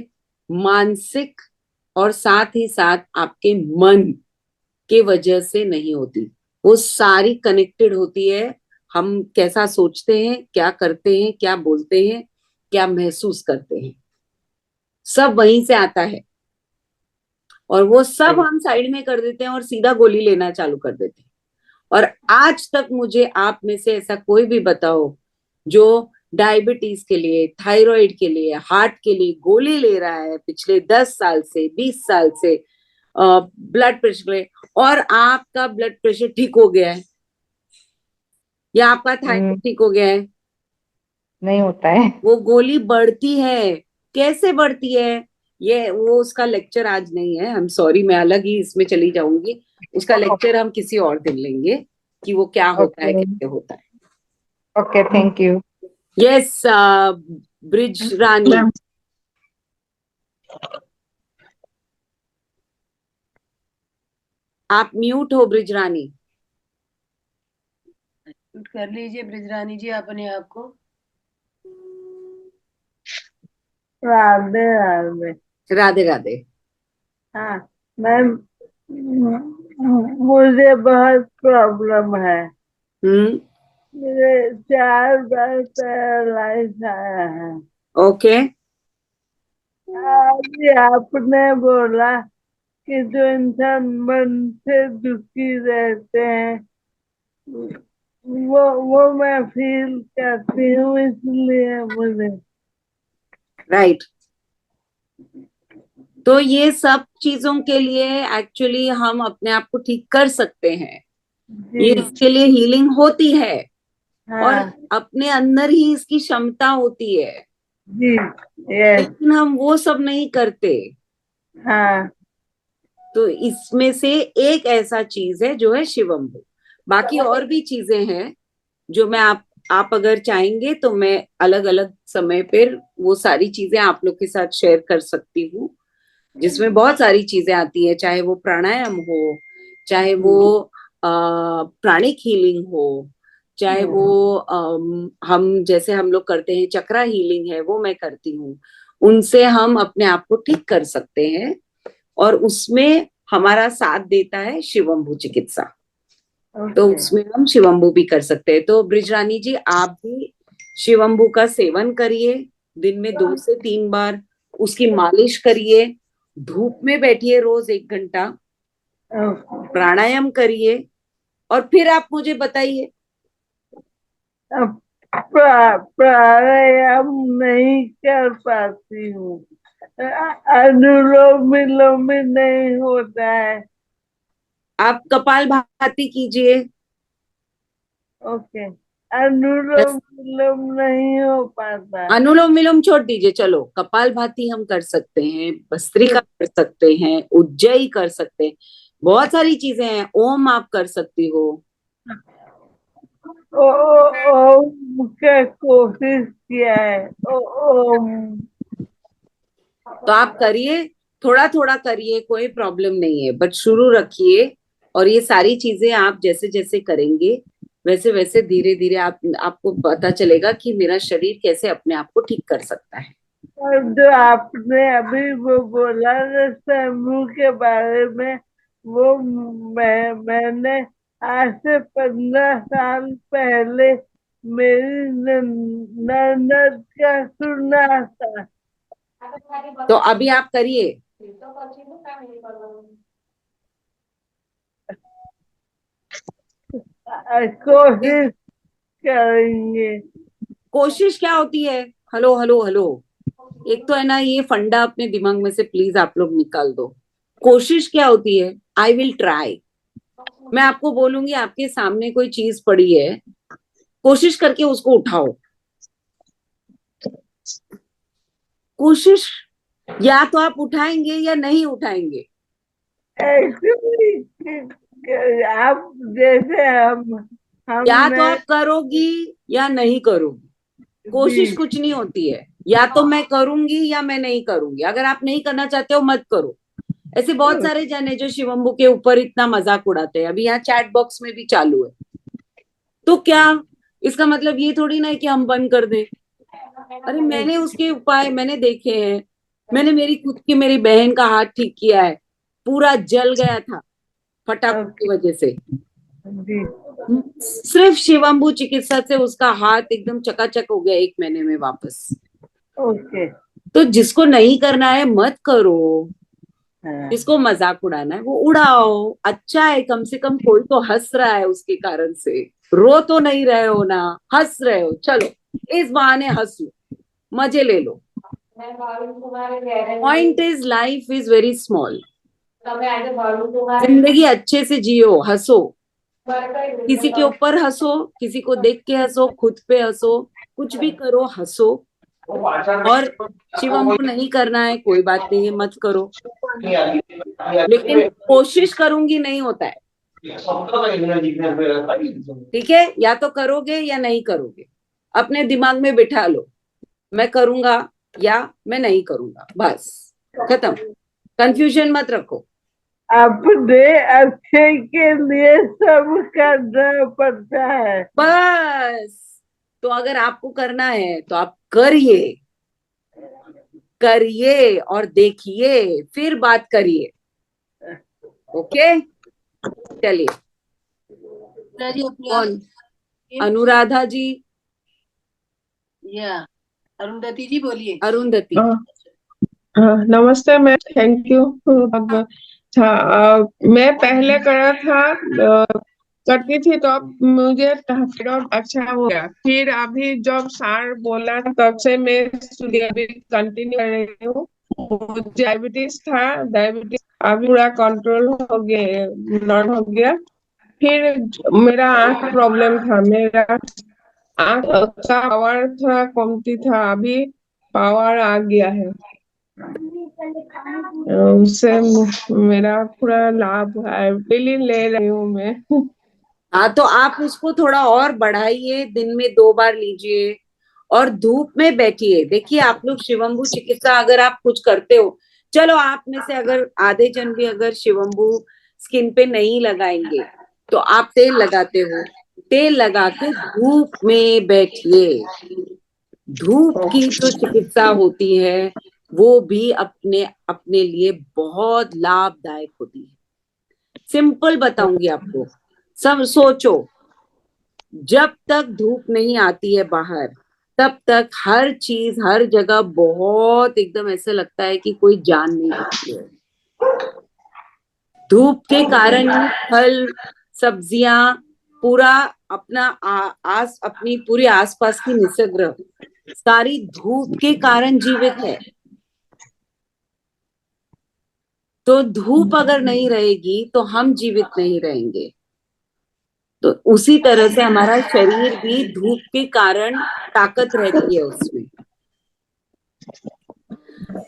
मानसिक और साथ ही साथ आपके मन के वजह से नहीं होती। वो सारी कनेक्टेड होती है। हम कैसा सोचते हैं, क्या करते हैं, क्या बोलते हैं, क्या महसूस करते हैं, सब वहीं से आता है। और वो सब हम साइड में कर देते हैं और सीधा गोली लेना चालू कर देते हैं। और आज तक मुझे आप में से ऐसा कोई भी बताओ जो डायबिटीज के लिए, थायराइड के लिए, हार्ट के लिए गोली ले रहा है पिछले 10 साल से, 20 साल से, ब्लड प्रेशर के लिए, और आपका ब्लड प्रेशर ठीक हो गया है, या आपका थायराइड ठीक हो गया है। नहीं होता है। वो गोली बढ़ती है। कैसे बढ़ती है, ये वो उसका लेक्चर आज नहीं है, आई एम सॉरी, मैं अलग ही इसमें चली जाऊंगी। उसका लेक्चर हम किसी और दिन लेंगे कि वो क्या होता है, ओके। कैसे होता है। Okay, thank you. Yes, bridge Rani, ma'am, आप म्यूट हो ब्रिज रानी। म्यूट कर लीजिए ब्रिजरानी जी अपने आप को। राधे राधे। राधे राधे। हाँ मैम, मुझे बहुत प्रॉब्लम है। हम्म। मेरे 4 बार पैरालाइज आया है। ओके। अभी आपने बोला कि जो इंसान मन से दुखी रहते हैं, वो मैं फील करती हूँ, इसलिए मुझे राइट। तो ये सब चीजों के लिए एक्चुअली हम अपने आप को ठीक कर सकते हैं, ये जी इसके लिए हीलिंग होती है और हाँ अपने अंदर ही इसकी क्षमता होती है, जी यस लेकिन हम वो सब नहीं करते। हाँ तो इसमें से एक ऐसा चीज है जो है शिवम्बू। बाकी और भी चीजें हैं जो मैं आप अगर चाहेंगे तो मैं अलग अलग समय पर वो सारी चीजें आप लोग के साथ शेयर कर सकती हूँ, जिसमें बहुत सारी चीजें आती है, चाहे वो प्राणायाम हो, चाहे वो प्राणिक हीलिंग हो, चाहे वो हम जैसे हम लोग करते हैं चक्रा हीलिंग है वो मैं करती हूँ। उनसे हम अपने आप को ठीक कर सकते हैं और उसमें हमारा साथ देता है शिवम्बू चिकित्सा। तो ओके उसमें हम शिवम्बू भी कर सकते हैं। तो ब्रिजरानी जी आप भी शिवम्बू का सेवन करिए, दिन में 2 से 3 बार, उसकी मालिश करिए, धूप में बैठिए रोज 1 घंटा, ओके प्राणायाम करिए और फिर आप मुझे बताइए। अब प्राणायाम नहीं कर पाती हूँ, अनुलोम विलोम भी नहीं होता है। आप कपालभाति कीजिए। ओके अनुलोम विलोम नहीं हो पाता। अनुलोम विलोम छोड़ दीजिए, चलो कपालभाति हम कर सकते हैं, भस्त्रिका कर सकते हैं, उज्जयी कर सकते हैं, बहुत सारी चीजें हैं। ओम आप कर सकती हो। ओम का कोशिश किया है ओम। तो आप करिए, थोड़ा थोड़ा करिए, कोई प्रॉब्लम नहीं है, बट शुरू रखिए। और ये सारी चीजें आप जैसे जैसे करेंगे वैसे वैसे धीरे धीरे आपको पता चलेगा कि मेरा शरीर कैसे अपने आप को ठीक कर सकता है। और जो आपने अभी वो बोला ना शंभू के बारे में, वो मैंने आज से 15 साल पहले मेरी ननद का सुना था। तो अभी आप करिए। कोशिश करेंगे। कोशिश क्या होती है? हेलो हेलो हेलो, एक तो है ना ये फंडा अपने दिमाग में से प्लीज आप लोग निकाल दो। कोशिश क्या होती है? I will try. मैं आपको बोलूंगी आपके सामने कोई चीज पड़ी है, कोशिश करके उसको उठाओ। कोशिश, या तो आप उठाएंगे या नहीं उठाएंगे। एक्चुअली आप जैसे या तो हमने आप करोगी या नहीं करोगी, कोशिश जी कुछ नहीं होती है। या तो मैं करूंगी या मैं नहीं करूंगी। अगर आप नहीं करना चाहते हो मत करो। ऐसे बहुत सारे जन है जो शिवम्बू के ऊपर इतना मजाक उड़ाते हैं, अभी यहाँ चैट बॉक्स में भी चालू है। तो क्या इसका मतलब ये थोड़ी ना है कि हम बंद कर दें। अरे मैंने उसके उपाय मैंने देखे हैं, मैंने मेरी खुद की मेरी बहन का हाथ ठीक किया है, पूरा जल गया था फटाकों की वजह से। जी सिर्फ शिवम्बू चिकित्सा से उसका हाथ एकदम चकाचक हो गया 1 महीने में वापस। ओके तो जिसको नहीं करना है मत करो, हाँ जिसको मजाक उड़ाना है वो उड़ाओ। अच्छा है, कम से कम कोई तो हंस रहा है उसके कारण से। रो तो नहीं रहे हो ना, हंस रहे हो, चलो इस बहाने हंस लो, मजे ले लो। Point is life is very small. जिंदगी अच्छे से जियो, हंसो, किसी के ऊपर हंसो, किसी को देख के हंसो, खुद पे हंसो, कुछ भी करो हंसो। और शिवम को नहीं करना है कोई बात नहीं है, मत करो, लेकिन कोशिश करूंगी नहीं होता है। ठीक है, या तो करोगे या नहीं करोगे। अपने दिमाग में बिठा लो, मैं करूंगा या मैं नहीं करूंगा, बस खत्म। कंफ्यूजन मत रखो। अपने अच्छे के लिए सब करना पड़ता है। बस, तो अगर आपको करना है तो आप करिए, करिए और देखिए, फिर बात करिए। ओके, चलिए। जी अपनी कौन? अनुराधा जी या अरुंधति जी बोलिए। अरुंधति। हाँ हाँ, नमस्ते मैम, थैंक यू बहुत बहुत। हाँ, मैं पहले करा था करती थी तो अब मुझे थायराइड अच्छा हो गया। फिर अभी जब सर बोला तब से मैं अभी कंटिन्यू कर रही हूँ। मुझे डायबिटीज था, डायबिटीज अभी पूरा कंट्रोल हो गया, नॉर्मल हो गया। फिर मेरा आंख प्रॉब्लम था, मेरा आंख का पावर थोड़ा कमती था, अभी पावर आ गया है। उससे मेरा पूरा लाभ है, डेली ले रही हूँ मैं। हाँ, तो आप उसको थोड़ा और बढ़ाइए, दिन में 2 बार लीजिए और धूप में बैठिए। देखिए, आप लोग शिवम्बू चिकित्सा अगर आप कुछ करते हो, चलो आप में से अगर आधे जन भी अगर शिवम्बू स्किन पे नहीं लगाएंगे तो आप तेल लगाते हो, तेल लगा के धूप में बैठिए। धूप की जो चिकित्सा होती है वो भी अपने अपने लिए बहुत लाभदायक होती है। सिंपल बताऊंगी आपको, सब सोचो, जब तक धूप नहीं आती है बाहर तब तक हर चीज हर जगह बहुत एकदम ऐसा लगता है कि कोई जान नहीं रखती है। धूप के कारण ही फल सब्जियां पूरा अपना अपनी पूरी आसपास की निसर्ग सारी धूप के कारण जीवित है। तो धूप अगर नहीं रहेगी तो हम जीवित नहीं रहेंगे। तो उसी तरह से हमारा शरीर भी धूप के कारण ताकत रहती है उसमें।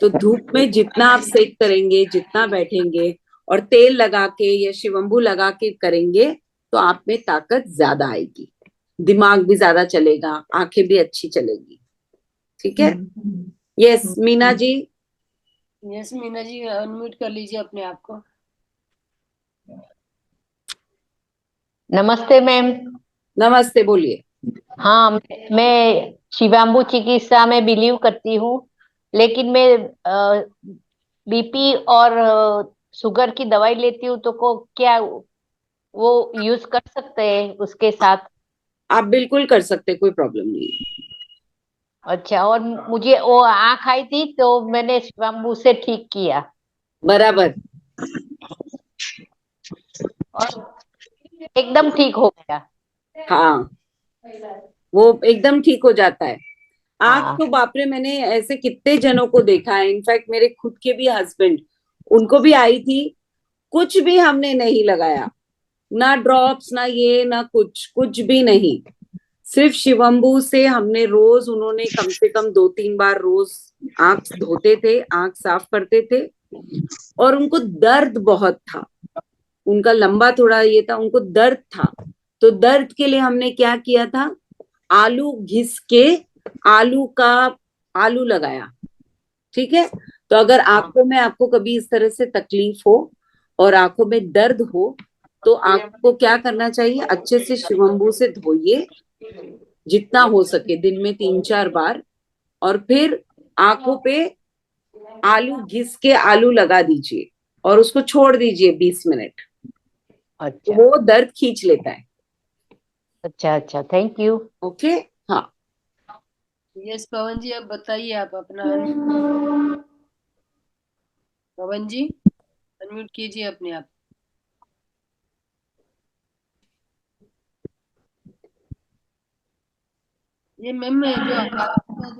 तो धूप में जितना आप सेक करेंगे, जितना बैठेंगे और तेल लगा के या शिवम्बू लगा के करेंगे तो आप में ताकत ज्यादा आएगी, दिमाग भी ज्यादा चलेगा, आंखें भी अच्छी चलेगी। ठीक है? Yes Meena ji. Yes Meena ji, unmute कर लीजिए अपने आप को। नमस्ते मैम। नमस्ते, बोलिए। हाँ, मैं शिवाम्बू चिकित्सा में बिलीव करती हूँ, लेकिन मैं बीपी और शुगर की दवाई लेती हूँ, तो को क्या वो यूज कर सकते हैं उसके साथ? आप बिल्कुल कर सकते, कोई प्रॉब्लम नहीं है। अच्छा, और मुझे वो आँख आई थी तो मैंने शिवाम्बू से ठीक किया बराबर। और एकदम ठीक हो गया। हाँ, वो एकदम ठीक हो जाता है। आंख हाँ। तो बाप रे, मैंने ऐसे कितने जनों को देखा है, इनफैक्ट मेरे खुद के भी हस्बैंड, उनको भी आई थी, कुछ भी हमने नहीं लगाया, ना ड्रॉप्स ना ये ना कुछ, कुछ भी नहीं। सिर्फ शिवम्बू से हमने रोज, उन्होंने कम से कम 2-3 बार रोज आंख धोते थे, आंख साफ करते थे। और उनको दर्द बहुत था, उनका लंबा थोड़ा ये था, उनको दर्द था। तो दर्द के लिए हमने क्या किया था, आलू घिस के आलू का आलू लगाया। ठीक है? तो अगर आंखों में आपको कभी इस तरह से तकलीफ हो और आंखों में दर्द हो तो आपको क्या करना चाहिए, अच्छे से शिवम्बू से धोइए जितना हो सके, दिन में 3-4 बार, और फिर आंखों पे आलू घिस के आलू लगा दीजिए और उसको छोड़ दीजिए 20 मिनट। अच्छा वो दर्द खींच लेता है। अच्छा अच्छा, थैंक यू। ओके। हाँ, यस पवन जी, अब बताइए आप अपना। पवन जी, अनम्यूट कीजिए अपने आप। ये मैम जो आवाज,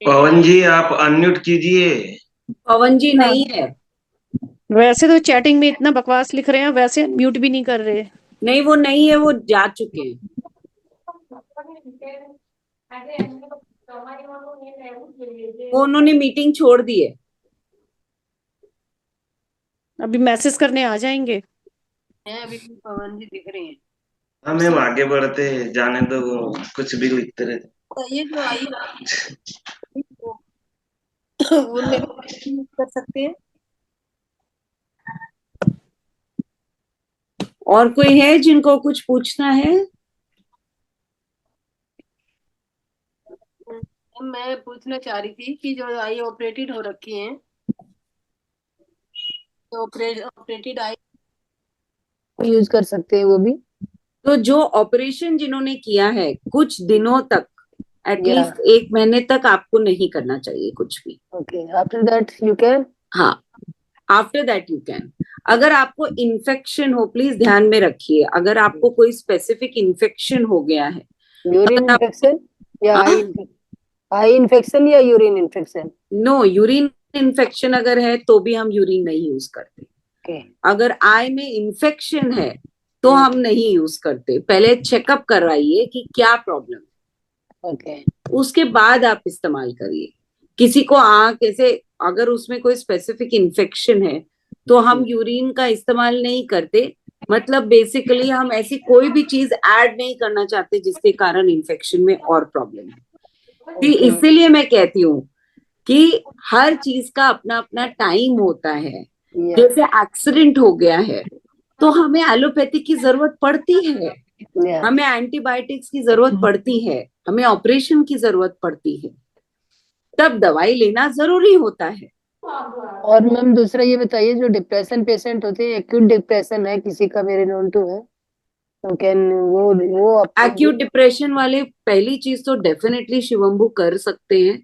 पवन जी आप अनम्यूट कीजिए। पवन जी नहीं है। वैसे तो चैटिंग में इतना बकवास लिख रहे हैं, वैसे म्यूट भी नहीं कर रहे। नहीं, वो नहीं है, वो जा चुके हैं। वो उन्होंने मीटिंग छोड़ दी है। अभी मैसेज करने आ जाएंगे। अभी पवन जी दिख रहे हैं। हाँ मैम, आगे बढ़ते हैं, जाने दो, वो कुछ भी लिखते रहते। तो ये जो आई उनमें कर सकते हैं। और कोई है जिनको कुछ पूछना है? मैं पूछना चाह रही थी कि जो आई ऑपरेटेड हो रखी है, तो ऑपरेटेड आई यूज कर सकते हैं वो भी। तो जो ऑपरेशन जिन्होंने किया है कुछ दिनों तक, या एटलीस्ट 1 महीने तक आपको नहीं करना चाहिए कुछ भी। Okay, after that you can. हाँ, आफ्टर दैट यू कैन। अगर आपको इन्फेक्शन हो, प्लीज ध्यान में रखिए, अगर आपको कोई स्पेसिफिक इन्फेक्शन हो गया है, यूरिन अगर आप इन्फेक्शन या आई इन्फेक्शन या urine infection? No, urine infection अगर है तो भी हम यूरिन नहीं यूज करते। ओके। अगर आई में इन्फेक्शन है तो हम नहीं यूज करते। पहले चेकअप करवाइए कि क्या प्रॉब्लम है, ओके। उसके बाद आप इस्तेमाल करिए। किसी को आंख ऐसे, अगर उसमें कोई स्पेसिफिक इन्फेक्शन है तो हम यूरिन का इस्तेमाल नहीं करते। मतलब बेसिकली हम ऐसी कोई भी चीज ऐड नहीं करना चाहते जिसके कारण इन्फेक्शन में और प्रॉब्लम है। तो इसीलिए मैं कहती हूँ कि हर चीज का अपना अपना टाइम होता है। जैसे एक्सीडेंट हो गया है तो हमें एलोपैथी की जरूरत पड़ती है, हमें एंटीबायोटिक्स की जरूरत पड़ती है, हमें ऑपरेशन की जरूरत पड़ती है, तब दवाई लेना जरूरी होता है। और मैम दूसरा ये बताइए, जो डिप्रेशन पेशेंट होते हैं, एक्यूट डिप्रेशन है किसी का, मेरे नोन टू है, तो कैन वो एक्यूट डिप्रेशन वाले पहली चीज तो डेफिनेटली शिवम्बू कर सकते हैं,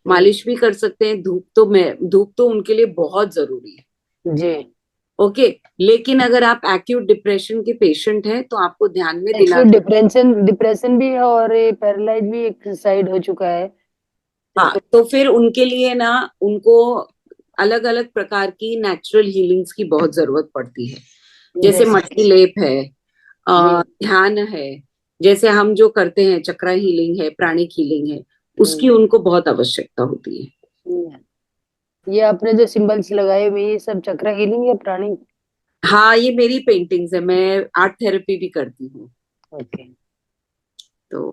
मालिश भी कर सकते हैं। धूप तो उनके लिए बहुत जरूरी है जी। ओके। लेकिन अगर आप एक्यूट डिप्रेशन के पेशेंट हैं तो आपको ध्यान में दिला, एक्यूट डिप्रेशन भी है और पैरालाइज भी एक साइड हो चुका है। हाँ, तो फिर उनके लिए ना, उनको अलग अलग प्रकार की नेचुरल हीलिंग्स की बहुत जरूरत पड़ती है। जैसे मटकी लेप है, ध्यान है, जैसे हम जो करते हैं चक्रा हीलिंग है, प्राणिक हीलिंग है, उसकी उनको बहुत आवश्यकता होती है। ये आपने जो सिंबल्स लगाए हुए, ये सब चक्र हीलिंग या प्राणिक? हाँ, ये मेरी पेंटिंग्स है, मैं आर्ट थेरेपी भी करती हूँ। ओके। तो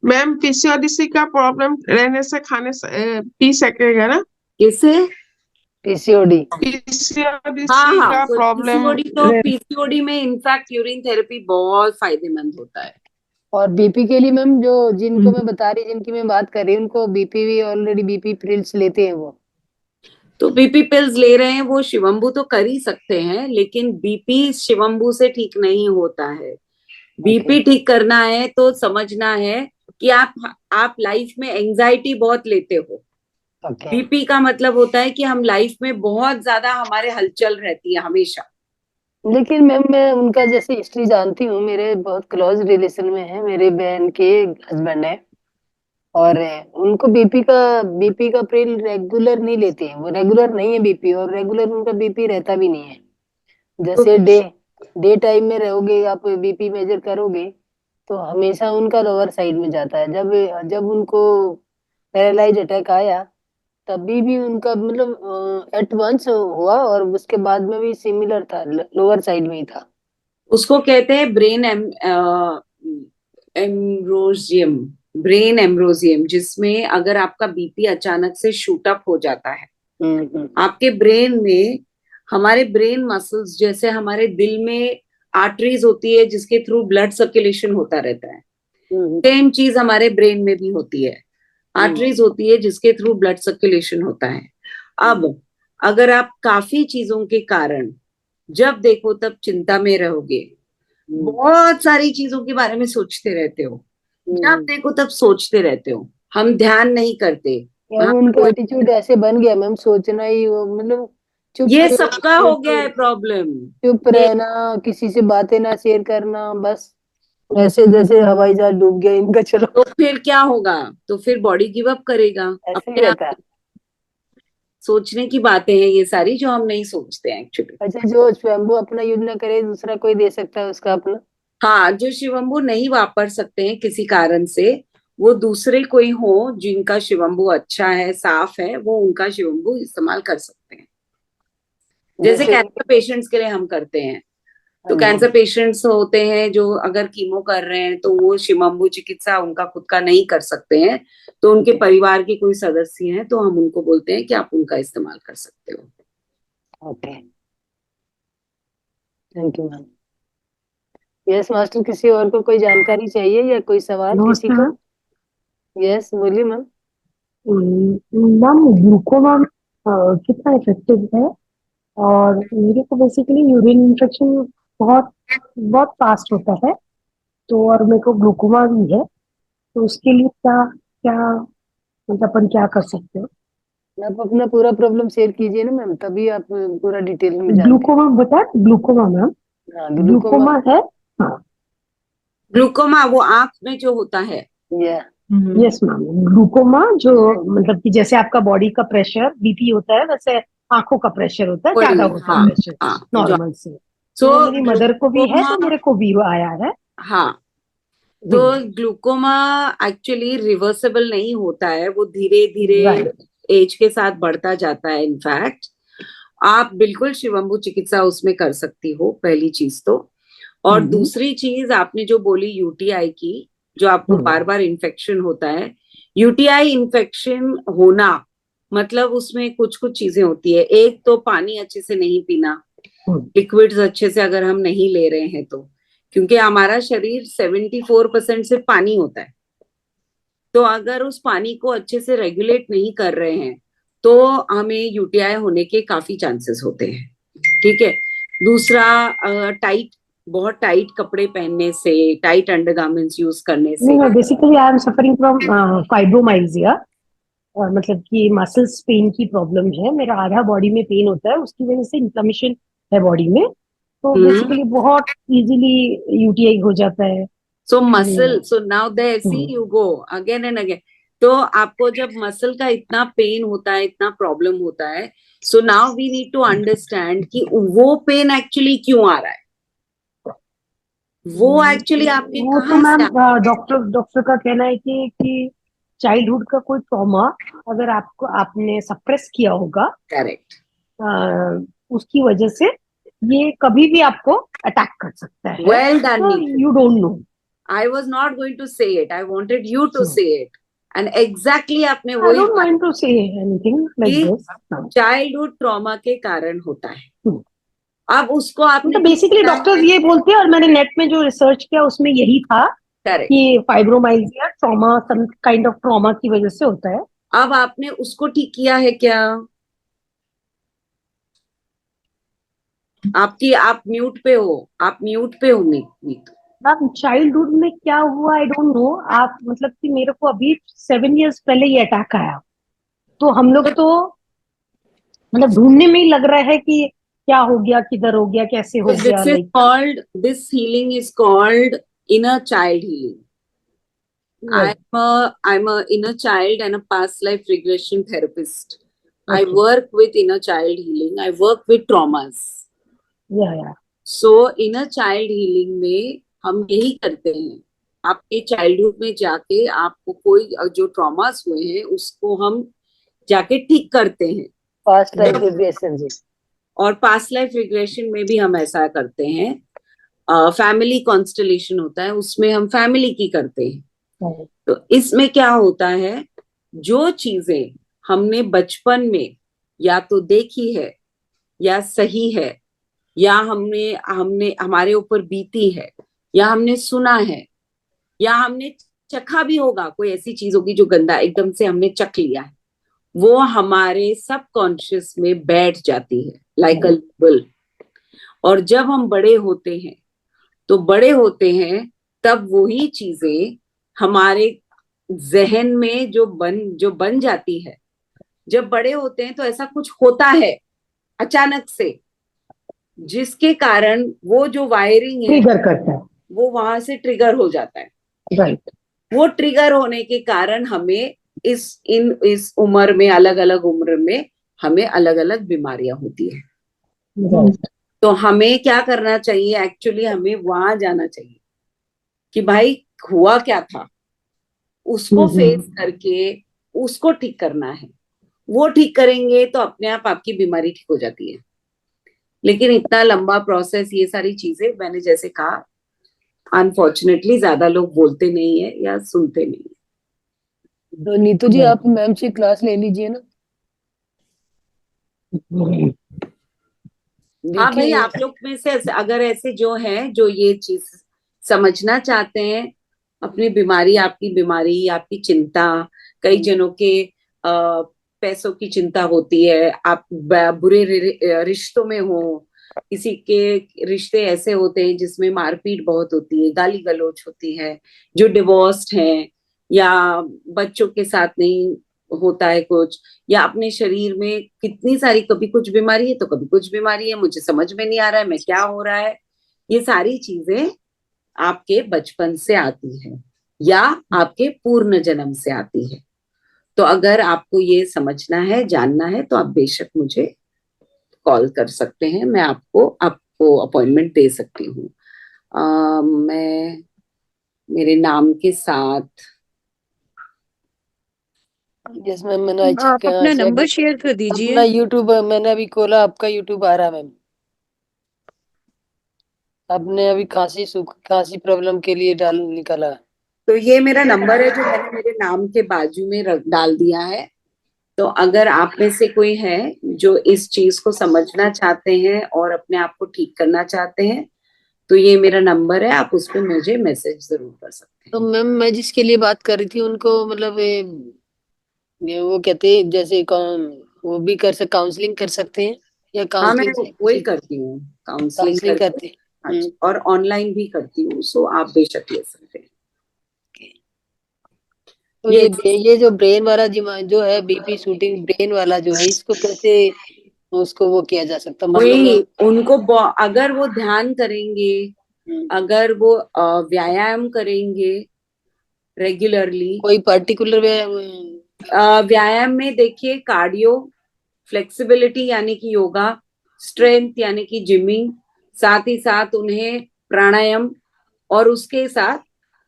मैम पीसीओडी का प्रॉब्लम रहने से खाने से पी सकेगा ना? किसे? पीसीओडी? पीसीओडी हाँ, का प्रॉब्लम पीसीओडी में इनफैक्ट यूरिन थेरेपी बहुत फायदेमंद होता है। और बीपी के लिए मैम, जो जिनको मैं बता रही, जिनकी मैं बात कर रही हूँ, उनको बीपी भी ऑलरेडी बीपी पिल्स लेते हैं वो? तो बीपी पिल्स ले रहे हैं, वो शिवम्बू तो कर ही सकते हैं, लेकिन बीपी शिवम्बू से ठीक नहीं होता है। बीपी ठीक करना है तो समझना है कि आप लाइफ में एंजाइटी बहुत लेते हो। बीपी का मतलब होता है कि हम लाइफ में बहुत ज्यादा, हमारे हलचल रहती है हमेशा। लेकिन मैम मैं उनका जैसे हिस्ट्री जानती हूँ, मेरे बहुत क्लोज रिलेशन में है, मेरे बहन के हस्बैंड है, और उनको बीपी का पिल रेगुलर नहीं लेते हैं, वो रेगुलर नहीं है बीपी, और रेगुलर उनका बीपी रहता भी नहीं है। जैसे डे टाइम में रहोगे आप, बीपी मेजर करोगे तो हमेशा उनका लोअर साइड में जाता है। जब जब उनको पैरालाइज अटैक आया, तभी भी उनका मतलब एट वंस हुआ, और उसके बाद में भी सिमिलर था, लोअर साइड में ही था। उसको कहते हैं एम्ब्रोजियम, ब्रेन एम्ब्रोजियम, जिसमें अगर आपका बीपी अचानक से शूट अप हो जाता है, आपके ब्रेन में, हमारे ब्रेन मसल्स जैसे हमारे दिल में आर्टरीज होती है जिसके थ्रू ब्लड सर्कुलेशन होता रहता है, सेम चीज हमारे ब्रेन में भी होती है। आर्टरीज होती है जिसके थ्रू ब्लड सर्कुलेशन होता है। अब अगर आप काफी चीजों के कारण जब देखो तब चिंता में रहोगे, बहुत सारी चीजों के बारे में सोचते रहते हो, जब देखो तब सोचते रहते हो, हम ध्यान नहीं करते, उनका एटीट्यूड ऐसे बन गया मैम, सोचना ही वो, मतलब ये सबका हो गया है प्रॉब्लम। चुप रहना, किसी से बातें ना शेयर करना, बस ऐसे जैसे हवाई जहाज डूब गया इनका। चलो, तो फिर क्या होगा? तो फिर बॉडी गिव अप करेगा ऐसे ही अपने रहता है। आप। सोचने की बातें हैं ये सारी, जो हम नहीं सोचते हैं एक्चुअली। अच्छा, जो स्वयंभू अपना यूज ना करे, दूसरा कोई दे सकता है उसका अपना? हाँ, जो शिवम्बू नहीं वापर सकते हैं किसी कारण से, वो दूसरे कोई हो जिनका शिवम्बू अच्छा है, साफ है, वो उनका शिवम्बू इस्तेमाल कर सकते हैं। जैसे कैंसर पेशेंट्स के लिए हम करते हैं। तो कैंसर पेशेंट्स होते हैं जो अगर कीमो कर रहे हैं तो वो शिवम्बू चिकित्सा उनका खुद का नहीं कर सकते हैं, तो उनके परिवार के कोई सदस्य हैं तो हम उनको बोलते हैं कि आप उनका इस्तेमाल कर सकते हो। Okay, thank you ma'am. Yes master, किसी और को कोई जानकारी चाहिए या कोई सवाल किसी का? यस बोलिए मैम। मैम ग्लूकोमा कितना इफेक्टिव है? और मेरे को बेसिकली यूरिन इन्फेक्शन बहुत बहुत फास्ट होता है, तो और मेरे को ग्लूकोमा भी है, तो उसके लिए क्या क्या मतलब अपन क्या कर सकते हो? आप अपना पूरा प्रॉब्लम शेयर कीजिए ना मैम, तभी आप पूरा डिटेल में जानते ग्लूकोमा बता, ग्लूकोमा मैम, हैं। हाँ, ग्लूकोमा। ग्लूकोमा है। हाँ ग्लूकोमा वो आंख में जो होता है। या यस मैम, ग्लूकोमा जो मतलब कि जैसे आपका बॉडी का प्रेशर बीपी होता है, वैसे आंखों का प्रेशर होता है, ज्यादा वही, होता है हाँ प्रेशर हाँ, नॉर्मल से। सो तो मेरी मदर को भी है, ग्लूकोमा, तो मेरे को भी वो आया है। हाँ, तो ग्लूकोमा एक्चुअली रिवर्सेबल नहीं होता है, वो धीरे धीरे राइट। एज के साथ बढ़ता जाता है। इनफैक्ट आप बिल्कुल शिवम्बु चिकित्सा उसमें कर सकती हो, पहली चीज तो। और दूसरी चीज आपने जो बोली यूटीआई की, जो आपको बार बार इन्फेक्शन होता है, यूटीआई इन्फेक्शन होना मतलब उसमें कुछ कुछ चीजें होती है। एक तो पानी अच्छे से नहीं पीना, लिक्विड्स अच्छे से अगर हम नहीं ले रहे हैं तो, क्योंकि हमारा शरीर 74% से पानी होता है। तो अगर उस पानी को अच्छे से रेगुलेट नहीं कर रहे हैं तो हमें यूटीआई होने के काफी चांसेस होते हैं। ठीक है। दूसरा, टाइट, बहुत टाइट कपड़े पहनने से, टाइट अंडरगारमेंट्स यूज करने से। नहीं, basically I am suffering from fibromyalgia, और मतलब कि मसल्स पेन की प्रॉब्लम है। मेरा आधा बॉडी में पेन होता है, उसकी वजह से इन्फ्लेमेशन है बॉडी में, तो बेसिकली बहुत इजीली यूटीआई हो जाता है। So muscle, so now there see you go again and again. तो आपको जब मसल का इतना पेन होता है, इतना प्रॉब्लम होता है, so now we need to understand कि वो पेन एक्चुअली क्यों आ रहा है, वो एक्चुअली आपके वो तो कहाँ मैम से। डॉक्टर का कहना है कि चाइल्डहुड का कोई ट्रॉमा अगर आपने सप्रेस किया होगा, करेक्ट, उसकी वजह से ये कभी भी आपको अटैक कर सकता है। वेल डन तो Neetu. You don't know. I was not going to say it. I wanted you to say it. And exactly आपने आई वही डोंट बात mind to say anything like कि दिस। चाइल्डहुड ट्रॉमा के कारण होता है। अब उसको आपने तो बेसिकली डॉक्टर्स ये बोलते हैं, और मैंने नेट में जो रिसर्च किया उसमें यही था करेक्ट, कि fibromyalgia trauma, some kind of trauma की वजह से होता है। अब आपने उसको ठीक किया है क्या? आप म्यूट पे हो, आप म्यूट पे हो नीतू। मैम चाइल्डहुड में क्या हुआ आई डोंट नो। आप मतलब कि मेरे को अभी 7 years पहले ये अटैक आया, तो हम लोग तो मतलब ढूंढने में ही लग रहा है कि क्या हो गया, किधर हो गया, कैसे हो गया। Like This healing is called inner child healing. I'm a inner child and a past life regression therapist. I work with inner child healing. I work with traumas. या So inner child healing में हम यही करते हैं। आपके childhood में जाके आपको कोई जो ट्रॉमास हुए हैं उसको हम जाके ठीक करते हैं। पास्ट लाइफ रिग्रेशन जी। और पास्ट लाइफ रिग्रेशन में भी हम ऐसा करते हैं। फैमिली कॉन्स्टलेशन होता है, उसमें हम फैमिली की करते हैं। तो इसमें क्या होता है, जो चीजें हमने बचपन में या तो देखी है या सही है, या हमने हमने हमारे ऊपर बीती है, या हमने सुना है, या हमने चखा भी होगा, कोई ऐसी चीज होगी जो गंदा एकदम से हमने चख लिया है, वो हमारे सबकॉन्शियस में बैठ जाती है लाइक अ लेबल। और जब हम बड़े होते हैं तब वही चीजें हमारे जहन में जो बन जाती है। जब बड़े होते हैं तो ऐसा कुछ होता है अचानक से, जिसके कारण वो जो वायरिंग है ट्रिगर करता है, वो वहां से ट्रिगर हो जाता है। राइट। वो ट्रिगर होने के कारण हमें इस उम्र में, अलग अलग उम्र में हमें अलग अलग बीमारियां होती है। तो हमें क्या करना चाहिए, एक्चुअली हमें वहां जाना चाहिए कि भाई हुआ क्या था, उसको फेस करके उसको ठीक करना है। वो ठीक करेंगे तो अपने आप आपकी बीमारी ठीक हो जाती है। लेकिन इतना लंबा प्रोसेस, ये सारी चीजें मैंने जैसे कहा, अनफॉर्चुनेटली ज्यादा लोग बोलते नहीं है या सुनते नहीं है। तो नीतू जी आप मैम से क्लास ले लीजिए ना। हाँ भाई, आप लोग में से अगर ऐसे जो हैं जो ये चीज समझना चाहते हैं, अपनी बीमारी, आपकी बीमारी, आपकी चिंता, कई जनों के पैसों की चिंता होती है, आप बुरे रिश्तों में हो, किसी के रिश्ते ऐसे होते हैं जिसमें मारपीट बहुत होती है, गाली गलौज होती है, जो डिवोर्स्ड हैं या बच्चों के साथ नहीं होता है कुछ, या अपने शरीर में कितनी सारी, कभी कुछ बीमारी है तो कभी कुछ बीमारी है, मुझे समझ में नहीं आ रहा है मैं क्या हो रहा है, ये सारी चीजें आपके बचपन से आती है या आपके पूर्ण जन्म से आती है। तो अगर आपको ये समझना है, जानना है, तो आप बेशक मुझे कॉल कर सकते हैं, मैं आपको अपॉइंटमेंट दे सकती हूँ। मैं मेरे नाम के साथ, यस मैम, मैंने आप अपना नंबर शेयर कर अपना दीजिए। यूट्यूब मैंने अभी खोला, आपका यूट्यूब आ रहा है मैम। आपने अभी खांसी प्रॉब्लम के लिए निकाला। तो ये मेरा नंबर है जो मैंने मेरे नाम के बाजू में डाल दिया है। तो अगर आप में से कोई है जो इस चीज को समझना चाहते हैं और अपने आप को ठीक करना चाहते हैं, तो ये मेरा नंबर है, आप उस पर मुझे मैसेज जरूर कर सकते तो मैम मैं जिसके लिए बात कर रही थी उनको मतलब ये वो कहते हैं जैसे वो भी काउंसलिंग कर सकते हैं या हैं। हाँ, मैं काउंसलिंग वही करती हूँ, काउंसलिंग काउंसलिंग करती करते हूँ। हैं। हाँ जी, और ऑनलाइन भी करती हूँ, सो आप बेशक ले सकते हैं। तो ये ये जो ब्रेन वाला जो है बीपी शूटिंग ब्रेन वाला जो है, इसको कैसे उसको वो किया जा सकता वही मतलब? उनको अगर वो ध्यान करेंगे, अगर वो व्यायाम करेंगे रेगुलरली, कोई पर्टिकुलर व्यायाम में देखिए कार्डियो, फ्लेक्सिबिलिटी यानी कि योगा, स्ट्रेंथ यानी कि जिमिंग, साथ ही साथ उन्हें प्राणायाम, और उसके साथ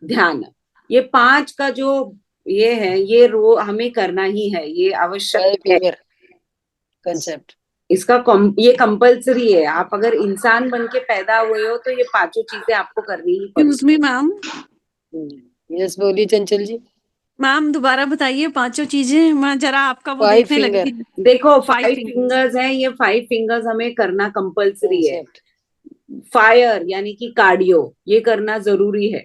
ध्यान, ये 5 का जो ये है, ये हमें करना ही है, ये आवश्यक है। कंसेप्ट ये कंपलसरी है। आप अगर इंसान बन के पैदा हुए हो तो ये 5 चीजें आपको करनी ही एक्सक्यूज मी मैम। यस बोलिए चंचल जी। मैम दोबारा बताइए 5 चीजें, मैं जरा आपका वो 5 देखने लगी फिंगर। थी। देखो 5 5 fingers। फिंगर्स हैं, ये 5 फिंगर्स हमें करना कंपलसरी है। कंसेप्ट फायर यानी कि कार्डियो, ये करना जरूरी है,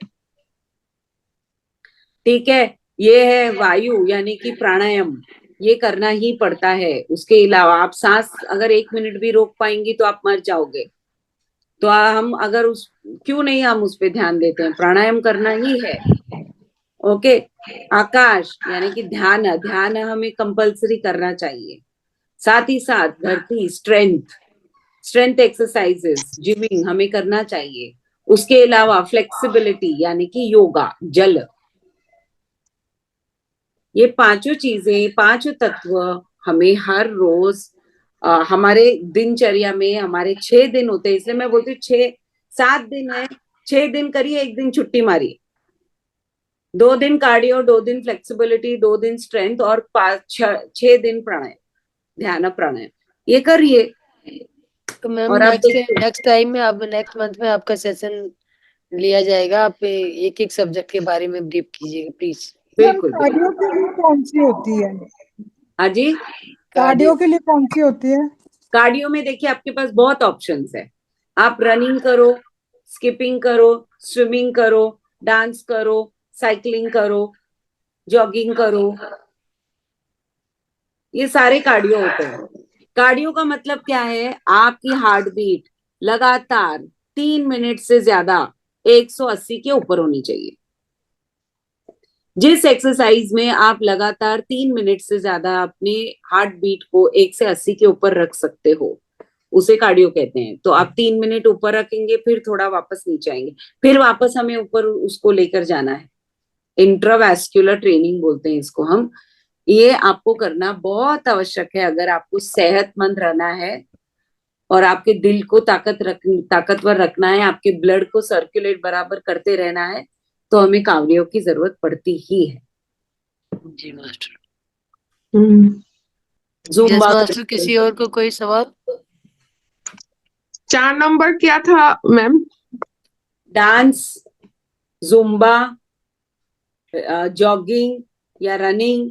ठीक है। ये है वायु यानी कि प्राणायाम, ये करना ही पड़ता है। उसके अलावा आप सांस अगर 1 मिनट भी रोक पाएंगी तो आप मर जाओगे। तो हम अगर क्यों नहीं हम उस पर ध्यान देते हैं, प्राणायाम करना ही है। ओके, आकाश यानी कि ध्यान, ध्यान हमें कंपलसरी करना चाहिए। साथ ही साथ धरती, स्ट्रेंथ एक्सरसाइजेस, जिमिंग हमें करना चाहिए। उसके अलावा फ्लेक्सिबिलिटी यानी कि योगा, जल, ये 5 चीजें, 5 तत्व हमें हर रोज हमारे दिनचर्या में, हमारे 6 दिन होते हैं, इसलिए मैं बोलती हूँ 7 दिन है, 6 दिन करिए, 1 दिन छुट्टी मारिए। 2 दिन कार्डियो, 2 दिन फ्लेक्सिबिलिटी, 2 दिन स्ट्रेंथ, और 6 दिन प्राणायाम, ध्यान प्राणायाम, ये करिए। तो मैम और आप नेक्स्ट टाइम में आप नेक्स्ट मंथ में आपका सेशन लिया जाएगा। आप एक एक सब्जेक्ट के बारे में ब्रीफ कीजिएगा प्लीज। बिल्कुल कार्डियो के लिए कौन सी होती है? हाँ जी, कार्डियो के लिए कौन सी होती है? कार्डियो में देखिए आपके पास बहुत ऑप्शंस है। आप रनिंग करो, स्किपिंग करो, स्विमिंग करो, डांस करो, साइकिलिंग करो, जॉगिंग करो, ये सारे कार्डियो होते हैं। कार्डियो का मतलब क्या है? आपकी हार्ट बीट लगातार 3 मिनट से ज्यादा 180 के ऊपर होनी चाहिए। जिस एक्सरसाइज में आप लगातार 3 मिनट से ज्यादा अपने हार्ट बीट को 1 से 80 के ऊपर रख सकते हो, उसे कार्डियो कहते हैं। तो आप 3 मिनट ऊपर रखेंगे, फिर थोड़ा वापस नीचे आएंगे, फिर वापस हमें ऊपर उसको लेकर जाना है। इंट्रावैस्कुलर ट्रेनिंग बोलते हैं इसको हम। ये आपको करना बहुत आवश्यक है अगर आपको सेहतमंद रहना है और आपके दिल को ताकतवर रखना है, आपके ब्लड को सर्कुलेट बराबर करते रहना है, तो हमें कार्डियो की जरूरत पड़ती ही है। जी मास्टर। जुम्बा मास्टर किसी और को कोई सवाल? 4 नंबर क्या था मैम? डांस, जुम्बा, जॉगिंग या रनिंग,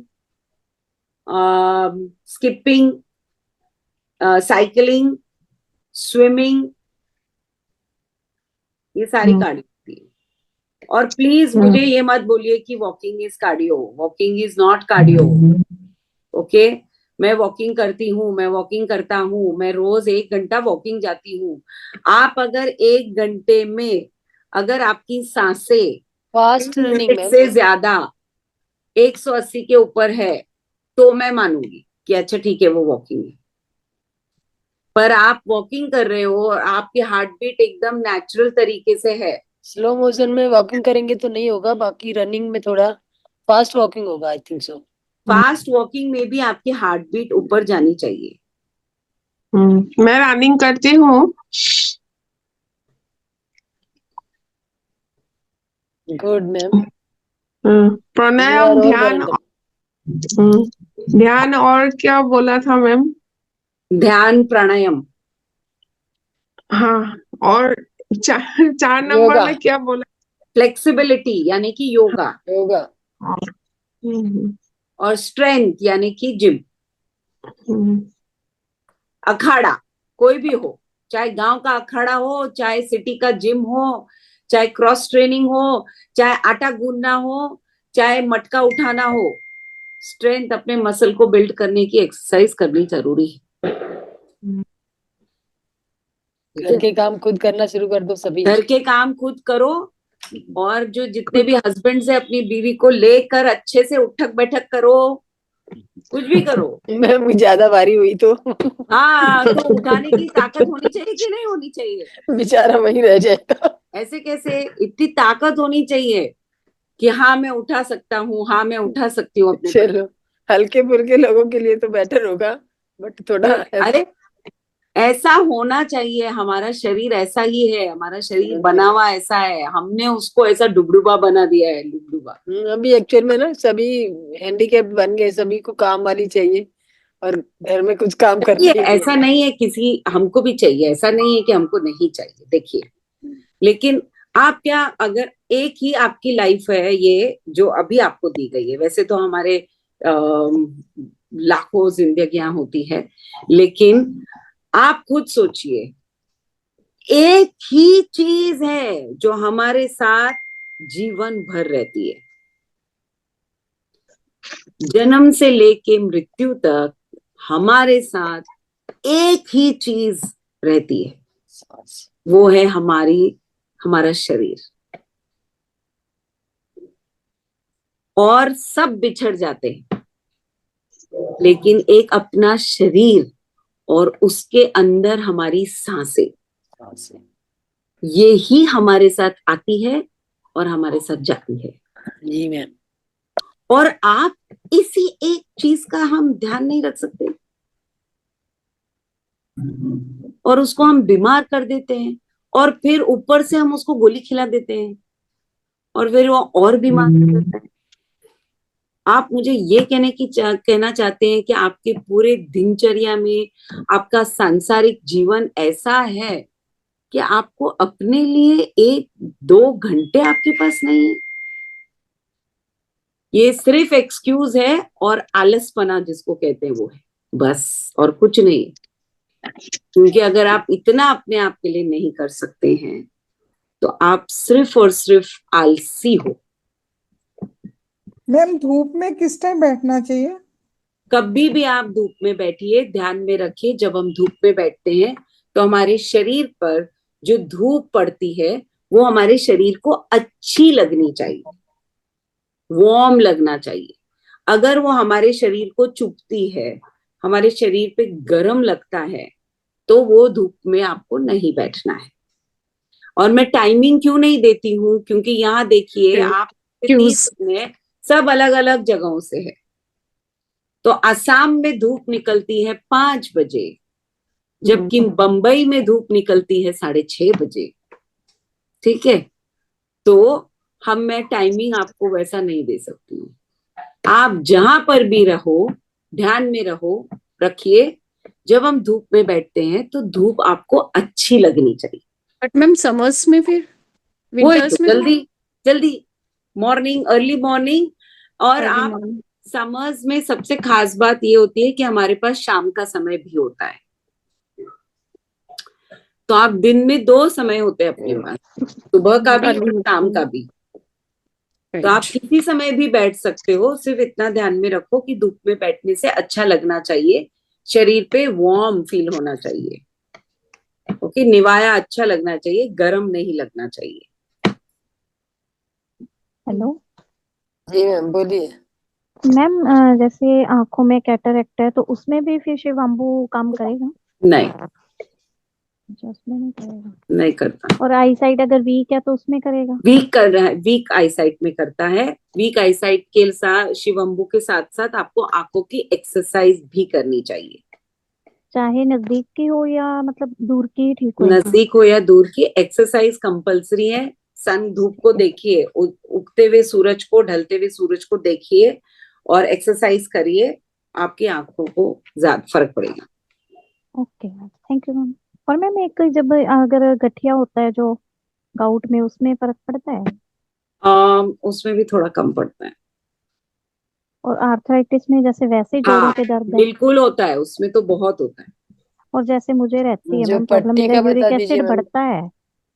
स्किपिंग, साइकिलिंग, स्विमिंग, ये सारी कार्डियो होती है। और प्लीज मुझे ये मत बोलिए कि walking is cardio, walking is not cardio. Okay, मैं वॉकिंग करती हूँ, मैं वॉकिंग करता हूँ, मैं रोज 1 घंटा वॉकिंग जाती हूँ। आप अगर 1 घंटे में अगर आपकी सांसें फास्ट रनिंग से ज्यादा 180 के ऊपर है, तो मैं मानूंगी कि अच्छा ठीक है वो वॉकिंग है। पर आप वॉकिंग कर रहे हो और आपकी हार्ट बीट एकदम नेचुरल तरीके से है। स्लो मोशन में वॉकिंग करेंगे तो नहीं होगा, बाकी रनिंग में थोड़ा फास्ट वॉकिंग होगा, I think so. Fast walking में भी आपकी हार्ट बीट ऊपर जानी चाहिए। मैं रनिंग करती हूँ। Good ma'am. You pranayama, are all ध्यान। ध्यान और क्या बोला था मैम? ध्यान, प्राणायाम। हाँ, और चार नंबर योगा। में क्या बोला? फ्लेक्सिबिलिटी यानी कि योगा, योगा। और स्ट्रेंथ यानी कि जिम। अखाड़ा कोई भी हो, चाहे गांव का अखाड़ा हो, चाहे सिटी का जिम हो, चाहे क्रॉस ट्रेनिंग हो, चाहे आटा गूंदना हो, चाहे मटका उठाना हो, स्ट्रेंथ अपने मसल को बिल्ड करने की एक्सरसाइज करनी जरूरी है। घर के काम खुद करना शुरू कर दो सभी। घर के काम खुद करो, और जो जितने भी हस्बैंड से अपनी बीवी को लेकर अच्छे से उठक बैठक करो, कुछ भी करो। मैम ज्यादा भारी हुई तो हाँ, तो उठाने की ताकत होनी चाहिए कि नहीं होनी चाहिए? बेचारा वहीं रह जाएगा। ऐसे कैसे? इतनी ताकत होनी चाहिए कि हाँ मैं उठा सकता हूँ, हाँ मैं उठा सकती हूँ अपने बच्चे। चलो, हल्के फुल्के लोगों के लिए तो बेटर होगा, बट थोड़ा अरे ऐसा होना चाहिए, हमारा शरीर ऐसा ही है, हमारा शरीर बना हुआ ऐसा है, हमने उसको ऐसा डुबडुबा बना दिया है, डुबडुबा। अभी एक्चुअल में ना सभी हैंडीकैप बन गए, सभी को काम वाली चाहिए और घर में कुछ काम ये करती नहीं ऐसा है। नहीं है, किसी हमको भी चाहिए, ऐसा नहीं है कि हमको नहीं चाहिए, देखिए। लेकिन आप क्या, अगर एक ही आपकी लाइफ है ये जो अभी आपको दी गई है, वैसे तो हमारे लाखों जिंदगियां होती है, लेकिन आप खुद सोचिए, एक ही चीज है जो हमारे साथ जीवन भर रहती है, जन्म से लेके मृत्यु तक हमारे साथ एक ही चीज रहती है, वो है हमारा शरीर। और सब बिछड़ जाते हैं, लेकिन एक अपना शरीर और उसके अंदर हमारी सांसें, ये ही हमारे साथ आती है और हमारे साथ जाती है। जी मैम। और आप इसी एक चीज का हम ध्यान नहीं रख सकते, और उसको हम बीमार कर देते हैं, और फिर ऊपर से हम उसको गोली खिला देते हैं, और फिर वो और बीमार कर देता है। आप मुझे ये कहना चाहते हैं कि आपके पूरे दिनचर्या में आपका सांसारिक जीवन ऐसा है कि आपको अपने लिए 1-2 घंटे आपके पास नहीं है? ये सिर्फ एक्सक्यूज है और आलसपना जिसको कहते हैं वो है, बस, और कुछ नहीं। क्योंकि अगर आप इतना अपने आप के लिए नहीं कर सकते हैं तो आप सिर्फ और सिर्फ आलसी हो। मैम धूप में किस टाइम बैठना चाहिए? कभी भी आप धूप में बैठिए, ध्यान में रखिए, जब हम धूप में बैठते हैं तो हमारे शरीर पर जो धूप पड़ती है वो हमारे शरीर को अच्छी लगनी चाहिए, वार्म लगना चाहिए। अगर वो हमारे शरीर को चुभती है, हमारे शरीर पे गर्म लगता है, तो वो धूप में आपको नहीं बैठना है। और मैं टाइमिंग क्यों नहीं देती हूँ, क्योंकि यहाँ देखिए आप 30 में सब अलग अलग जगहों से है। तो असम में धूप निकलती है 5 बजे, जबकि बंबई में धूप निकलती है 6:30 बजे। ठीक है, तो मैं टाइमिंग आपको वैसा नहीं दे सकती हूँ। आप जहां पर भी रहो, ध्यान में रखिए, जब हम धूप में बैठते हैं तो धूप आपको अच्छी लगनी चाहिए। बट मैम समर्स में, फिर विंटर्स में जल्दी जल्दी मॉर्निंग, अर्ली मॉर्निंग। और अर्ली आप मॉर्निंग। समर्स में सबसे खास बात ये होती है कि हमारे पास शाम का समय भी होता है। तो आप दिन में 2 समय होते हैं अपने पास, सुबह का भी और शाम का भी। तो आप किसी समय भी बैठ सकते हो, सिर्फ इतना ध्यान में रखो कि धूप में बैठने से अच्छा लगना चाहिए, शरीर पे वार्म फील होना चाहिए, ओके, निवाया अच्छा लगना चाहिए, गर्म नहीं लगना चाहिए। हेलो। जी मैम बोलिए। मैम जैसे आंखों में कैटरेक्ट है तो उसमें भी फिर शिवाम्बू काम करेगा? नहीं, अच्छा, उसमें नहीं करेगा। नहीं करता। और आई साइड अगर वीक है तो उसमें करेगा? वीक कर रहा है, वीक आईसाइट में करता है। वीक आईसाइट के साथ शिवम्बू के साथ साथ आपको आंखों की एक्सरसाइज भी करनी चाहिए। चाहे नजदीक की हो या मतलब दूर की ही ठीक होएगी? नजदीक हो या दूर की, एक्सरसाइज कंपलसरी है। सन धूप को देखिए, उगते हुए सूरज को, ढलते हुए सूरज को देखिए और एक्सरसाइज करिए, आपकी आंखों को ज्यादा फर्क पड़ेगा। Okay ma'am, thank you ma'am. और मैम एक जब अगर गठिया होता है जो गाउट में, उसमें फर्क पड़ता है? उसमें भी थोड़ा कम पड़ता है। और आर्थराइटिस में जैसे वैसे जोड़ों हाँ, के दर्द है? बिल्कुल होता है, उसमें तो बहुत होता है। और जैसे मुझे रहती है जो मैम प्रॉब्लम, पट्टी मेरा का बता यूरिक दीजिए एसिड मैम। बढ़ता है, हम्म।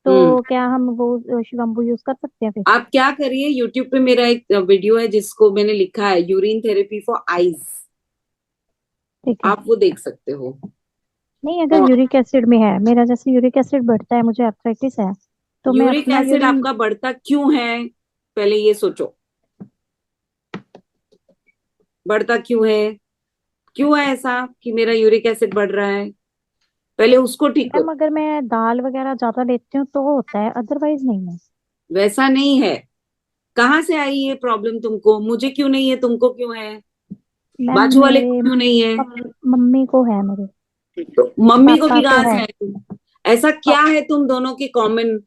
तो क्या हम वो शिवम्बू यूज कर सकते हैं फिर? आप क्या करिए, यूट्यूब पे मेरा एक वीडियो है जिसको मैंने लिखा है यूरिन थेरेपी फॉर आईज, ठीक है। आप वो देख सकते हो। नहीं, अगर और यूरिक एसिड में है, मेरा जैसे यूरिक एसिड बढ़ता है, मुझे आर्थराइटिस है, तो मैं यूरिक अपना एसिड यूरिन। आपका बढ़ता क्यों है, पहले ये सोचो, बढ़ता क्यों है? क्यों है ऐसा कि मेरा यूरिक एसिड बढ़ रहा है? पहले उसको ठीक मैम करो। अगर मैं दाल वगैरह ज्यादा लेती हूँ तो होता है, अदरवाइज नहीं है। वैसा नहीं है। कहाँ से आई ये प्रॉब्लम तुमको? मुझे क्यों नहीं है, तुमको क्यों है? मैम बाजू वाले को मेरे क्यों नहीं है? मम्मी को है मेरे। तो मम्मी को पापा भी को कहाँ से है। है? ऐसा क्या है तुम दोनों के कॉमन?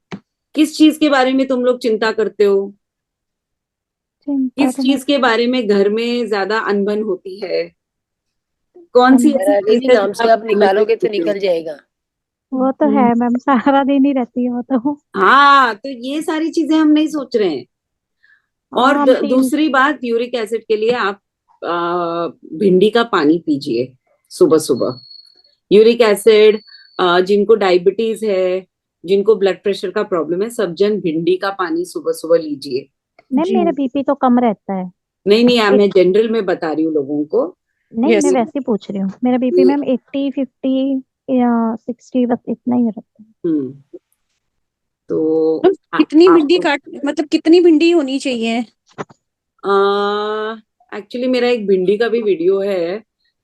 किस चीज के बारे में तुम लोग चिंता करते हो? चिंता किस तो मैं। चीज के बारे में घर में ज्यादा अनबन होती है? कौन सी ऐसी मेरा चीज दीदी है नाम जो से आप आप घर में नहीं निकालोगे तो होते हो? निकल जाएगा। वो तो है मैम, सारा दिन ही रहती है वो तो। हाँ, तो ये सारी चीजें हम नहीं सोच रहे हैं। और हम तीन। दूसरी बात, यूरिक एसिड के लिए आप भिंडी का पानी पीजिए सुबह सुबह। यूरिक एसिड, जिनको डायबिटीज है, जिनको ब्लड प्रेशर का प्रॉब्लम है, सब जन भिंडी का पानी सुबह सुबह लीजिए। मैम मेरा बीपी तो कम रहता है। नहीं नहीं, मैं एक। जनरल में बता रही हूँ लोगों को। नहीं, मैं यस। वैसे ही पूछ रही हूँ, मेरा बीपी ये- मैम 80 50 या 60, बस इतना ही रहता है। हम्म। तो कितनी भिंडी आप काट मतलब कितनी भिंडी होनी चाहिए? एक्चुअली मेरा एक भिंडी का भी वीडियो है,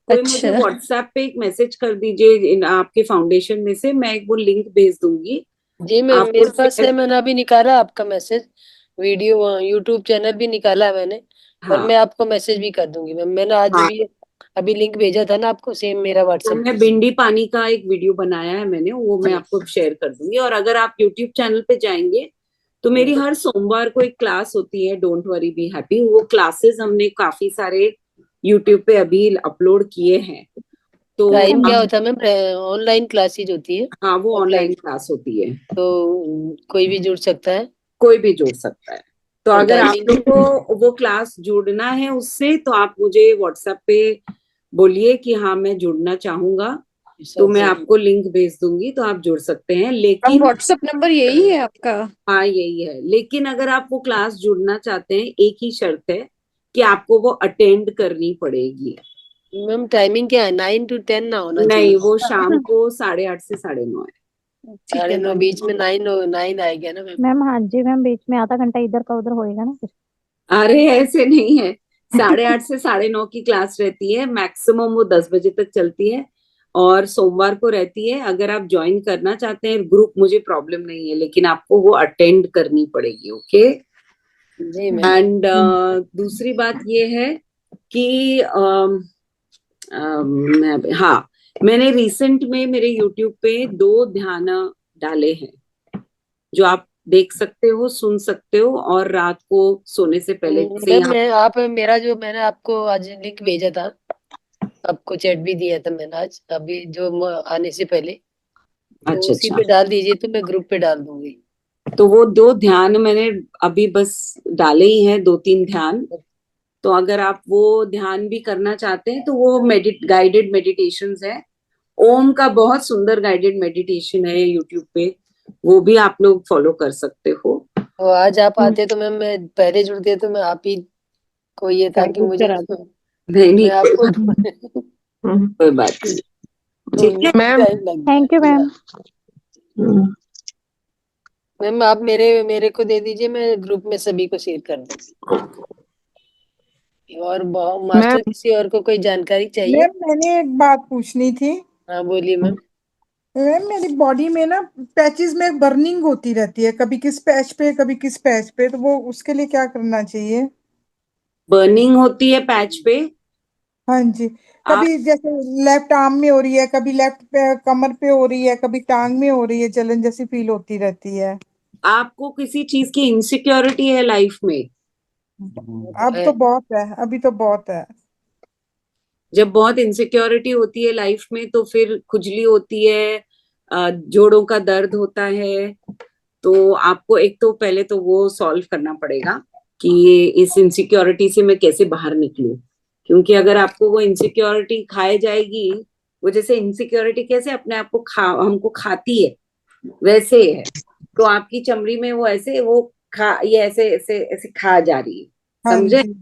कोई मुझे अच्छा। व्हाट्सएप पे एक मैसेज कर दीजिए आपके फाउंडेशन में से, मैं एक वो लिंक भेज दूंगी जी मैम, आपको मेरे पास है, शेयर। मैंने अभी निकाला आपका मैसेज। वीडियो यूट्यूब चैनल भी निकाला है मैंने। और हाँ मैं आपको मैसेज भी कर दूंगी मैम, मैंने आज हाँ, भी अभी लिंक भेजा था ना आपको, सेम मेरा तो व्हाट्सएप मैं पे। भिंडी पानी का एक वीडियो बनाया है मैंने, वो मैं आपको शेयर कर दूंगी। और अगर आप यूट्यूब चैनल पे जाएंगे तो मेरी हर सोमवार को एक क्लास होती है, डोंट वरी बी हैप्पी। वो क्लासेस हमने काफी सारे यूट्यूब पे अभी अपलोड किए हैं। तो टाइम क्या होता है मैम? ऑनलाइन क्लासेज होती है? हाँ, वो ऑफलाइन? ऑनलाइन क्लास होती है, तो कोई भी जुड़ सकता है? कोई भी जुड़ सकता है। तो और अगर आप लोग टाइमिंग? को वो क्लास जुड़ना है उससे, तो आप मुझे व्हाट्सएप पे बोलिए कि हाँ मैं जुड़ना चाहूंगा, तो मैं आपको लिंक भेज दूंगी, तो आप जुड़ सकते हैं। मैम लेकिन व्हाट्सएप नंबर यही है आपका? हाँ, यही है। लेकिन अगर आप वो क्लास जुड़ना चाहते हैं, एक ही शर्त है कि आपको वो अटेंड करनी पड़ेगी। मैम टाइमिंग क्या है? 9 to 10 ना होना नहीं, चाहिए? वो शाम को 8:30 से 9:30 है। 9:30, बीच में 9 आएगा ना मैम? मैम हाँ जी मैम, बीच में आधा घंटा इधर का उधर होएगा ना फिर। अरे ऐसे नहीं है, 8:30 से 9:30 की क्लास रहती है, मैक्सिमम वो 10 बजे तक चलती है और सोमवार को रहती है। अगर आप ज्वाइन करना चाहते हैं ग्रुप, मुझे प्रॉब्लम नहीं है, लेकिन आपको वो अटेंड करनी पड़ेगी। ओके। Ji ma'am. एंड दूसरी बात ये है कि हाँ, मैंने रिसेंट में मेरे यूट्यूब पे 2 ध्यान डाले हैं जो आप देख सकते हो, सुन सकते हो, और रात को सोने से पहले, जैसे मैम यहाँ। मैं आप मेरा जो मैंने आपको आज लिंक भेजा था, आपको चैट भी दिया था मैंने आज अभी जो आने से पहले, तो अच्छा उसी अच्छा, पे डाल दीजिए तो मैं ग्रुप पे डाल दूंगी। तो वो 2 ध्यान मैंने अभी बस डाले ही हैं, 2 3 ध्यान। तो अगर आप वो ध्यान भी करना चाहते हैं तो वो गाइडेड मेडिटेशंस है। ओम का बहुत सुंदर गाइडेड मेडिटेशन है यूट्यूब पे, वो भी आप लोग फॉलो कर सकते हो। तो आज आप आते तो मैम, मैं पहले जुड़ते तो मैं आप ही को ये था कि मुझे नहीं मैं नहीं, आपको कोई बात नहीं। ठीक है मैम टाइम लग थैंक यू गया। मैम। मैम आप मेरे मेरे को दे दीजिए, मैं ग्रुप में सभी को शेयर कर दूंगी। और मैम मास्टर किसी और को कोई जानकारी चाहिए? मैम मैंने एक बात पूछनी थी। हाँ बोलिए मैम। मैम मेरी बॉडी में ना पैचेस में बर्निंग होती रहती है, कभी किस पैच पे कभी किस पैच पे, तो वो उसके लिए क्या करना चाहिए? बर्निंग होती है पैच पे? हाँ जी। आप कभी जैसे लेफ्ट आर्म में हो रही है, कभी लेफ्ट पे कमर पे हो रही है, कभी टांग में हो रही है, जलन जैसी फील होती रहती है। आपको किसी चीज की इनसिक्योरिटी है लाइफ में? अब तो बहुत है, अभी तो बहुत है। जब बहुत इनसिक्योरिटी होती है लाइफ में तो फिर खुजली होती है, जोड़ों का दर्द होता है। तो आपको एक तो पहले तो वो सॉल्व करना पड़ेगा कि ये इस इनसिक्योरिटी से मैं कैसे बाहर निकलूं। क्योंकि अगर आपको वो इनसिक्योरिटी खाए जाएगी, वो जैसे इनसिक्योरिटी कैसे अपने आप को हमको खाती है, वैसे है। तो आपकी चमड़ी में वो ऐसे वो ये ऐसे ऐसे ऐसे खा जा रही है, हाँ समझे? जी।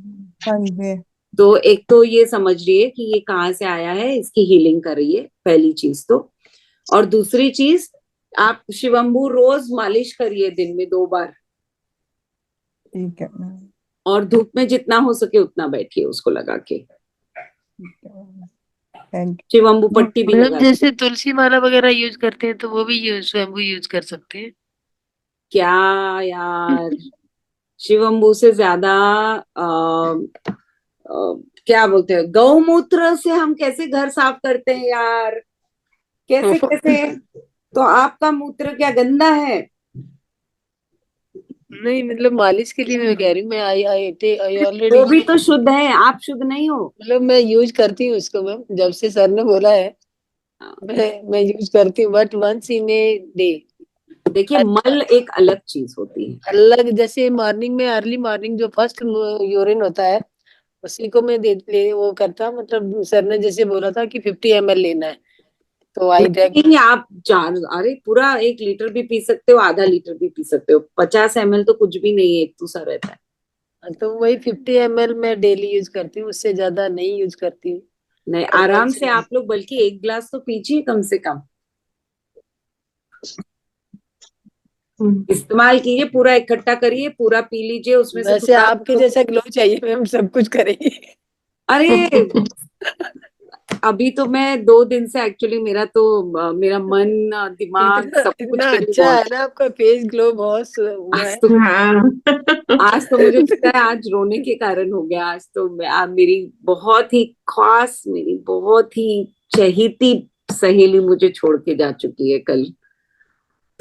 हाँ जी। तो एक तो ये समझिए कि ये कहाँ से आया है, इसकी हीलिंग करिए पहली चीज तो। और दूसरी चीज, आप शिवंबू रोज मालिश करिए दिन में 2 बार। ठीक है मैम। और धूप में जितना हो सके उतना बैठिए उसको लगा के। ठीक है मैम। थैंक शिवंबू पट्टी भी मैम लगा दी। जैसे तुलसी माला वगैरह यूज करते हैं तो वो भी स्वयं यूज कर सकते हैं? क्या यार, शिवंबू से ज्यादा क्या बोलते हैं, गौमूत्र से हम कैसे घर साफ करते हैं यार? कैसे कैसे? तो आपका मूत्र क्या गंदा है? नहीं मतलब मालिश के लिए मैं कह रही हूँ, मैं आई ऑलरेडी वो भी तो शुद्ध है, आप शुद्ध नहीं हो। मतलब मैं यूज करती हूँ उसको मैम, जब से सर ने बोला है मैं यूज करती हूँ, but once in a day. देखिए, मल एक अलग चीज होती है। अलग, जैसे मॉर्निंग में अर्ली मॉर्निंग जो फर्स्ट यूरिन होता है उसी को मैं वो करता, मतलब सर ने जैसे बोला था कि 50 ml लेना है, तो आई ड्रैंक। नहीं, आप 4, अरे पूरा 1 लीटर भी पी सकते हो, आधा लीटर भी पी सकते हो। 50 ml तो कुछ भी नहीं है, एक दूसरा रहता है। तो वही 50 ml मैं डेली यूज करती हूँ, उससे ज्यादा नहीं यूज करती हूँ। नहीं, और आराम once से आप लोग बल्कि 1 गिलास तो पीजिए कम से कम। इस्तेमाल कीजिए, पूरा इकट्ठा करिए, पूरा पी लीजिए, उसमें से वैसे थोड़ा आपके जैसा ग्लो चाहिए मैम, सब कुछ करेंगे। अरे अभी तो मैं 2 दिन से एक्चुअली मेरा तो मेरा मन दिमाग इतना सब कुछ इतना के लिए अच्छा है बहुत। ना आपका फेस ग्लो, बहुत हुआ आज है। तो हाँ। आज तो मुझे लगता है आज रोने के कारण हो गया। आज तो मेरी बहुत ही खास, मेरी बहुत ही चहेती सहेली मुझे छोड़ के जा चुकी है कल।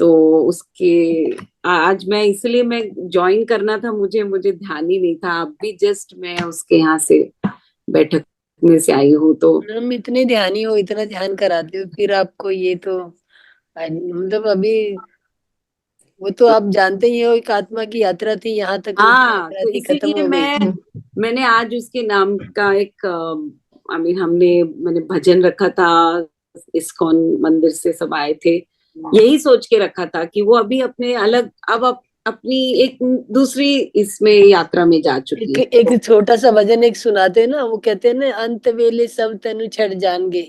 तो उसके आज मैं इसलिए मैं ज्वाइन करना था, मुझे मुझे ध्यान ही नहीं था। अभी जस्ट मैं उसके यहाँ से बैठक में से आई हूँ तो। मैम इतने ध्यानी हो, इतना ध्यान कराते हो, फिर आपको ये तो मतलब अभी वो तो आप जानते ही हो, एक आत्मा की यात्रा थी, यहाँ तक उनकी हाँ, यात्रा तो थी, खत्म इसीलिए हो गई। मैंने आज उसके नाम का एक आई मीन मैंने भजन रखा था। इस्कॉन मंदिर से सब आए थे, यही सोच के रखा था कि वो अभी अपने अलग अपनी एक दूसरी इसमें यात्रा में जा चुकी एक है एक तो छोटा सा भजन एक सुनाते हैं ना, वो कहते हैं ना, अंत वेले सब तनु छड़ जाएंगे,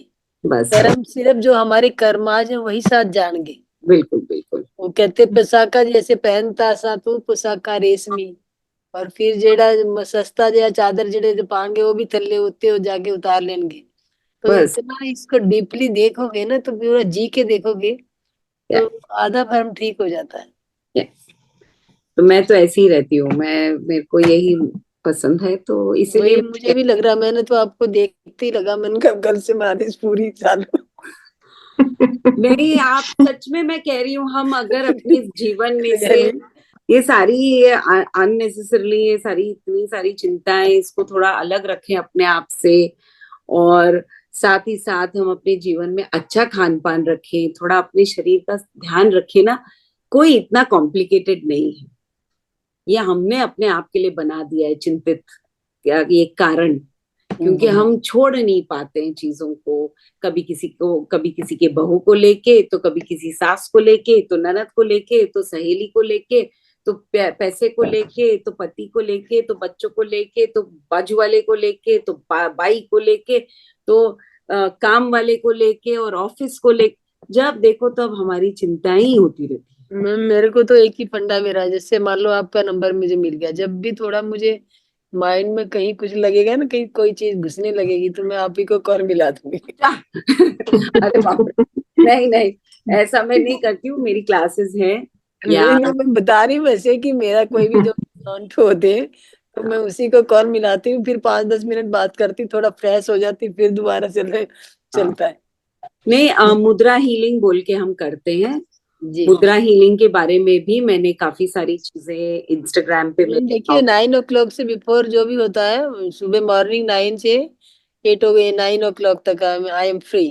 बस कर्म सिर्फ जो हमारे कर्माज है वही साथ जाएंगे। बिल्कुल बिल्कुल। वो कहते पोशाका जैसे पहनता सा तू पोशाका रेशमी, और फिर जेड़ा सस्ता जहा चादर जेड़े जो पाएंगे वो भी थल्ले उत्ते हो जाके उतार लेंगे। तो बस इतना इसको डीपली देखोगे ना, तो पूरा जी के देखोगे तो आधा भरम ठीक हो जाता है। yes। तो मैं तो ऐसी ही रहती हूँ, मेरे को यही पसंद है तो वही इसीलिए मुझे भी लग रहा, मैंने तो आपको देखते ही लगा, मैंने कहा कल से मालिश पूरी चालू। नहीं, आप सच में, मैं कह रही हूँ, हम अगर अपने जीवन में से रियली। ये सारी अननेसेसरली ये सारी इतनी सारी चिंताएं, इसको थोड़ा अलग रखें अपने आप से। और साथ ही साथ हम अपने जीवन में अच्छा खान पान रखें, थोड़ा अपने शरीर का ध्यान रखें ना। कोई इतना कॉम्प्लिकेटेड नहीं है, ये हमने अपने आप के लिए बना दिया है चिंतित, क्या ये कारण। क्योंकि हम छोड़ नहीं पाते हैं चीजों को, कभी किसी के बहू को लेके, तो कभी किसी सास को लेके, तो ननद को लेके, तो सहेली को लेके, तो पैसे को लेके, तो पति को लेके, तो बच्चों को लेके, तो बाजू वाले को लेके, तो बाई को लेके, तो काम वाले को लेके, और ऑफिस को लेके। जब देखो तब हमारी चिंताएं ही होती रहती मैम मेरे को तो एक ही फंडा मेरा है, जैसे मान लो आपका नंबर मुझे मिल गया, जब भी थोड़ा मुझे माइंड में कहीं कुछ लगेगा ना, कहीं कोई चीज घुसने लगेगी तो मैं आप ही को कॉल मिला दूंगी। अरे बाप रे, नहीं नहीं, ऐसा मैं नहीं करती हूँ, मेरी क्लासेस हैं या नहीं नहीं, मैं बता रही हूँ वैसे कि मेरा कोई भी जो नॉन होते हैं तो मैं उसी को कॉल मिलाती हूँ, फिर 5-10 मिनट बात करती हूँ, थोड़ा फ्रेश हो जाती, फिर दोबारा चलता है। नहीं, मुद्रा हीलिंग बोल के हम करते हैं। जी मुद्रा हीलिंग के बारे में भी मैंने काफी सारी चीजें इंस्टाग्राम पे मैंने देखिए 9 o'clock से बिफोर जो भी होता है, सुबह मॉर्निंग 9 से 9 o'clock तक आई एम फ्री,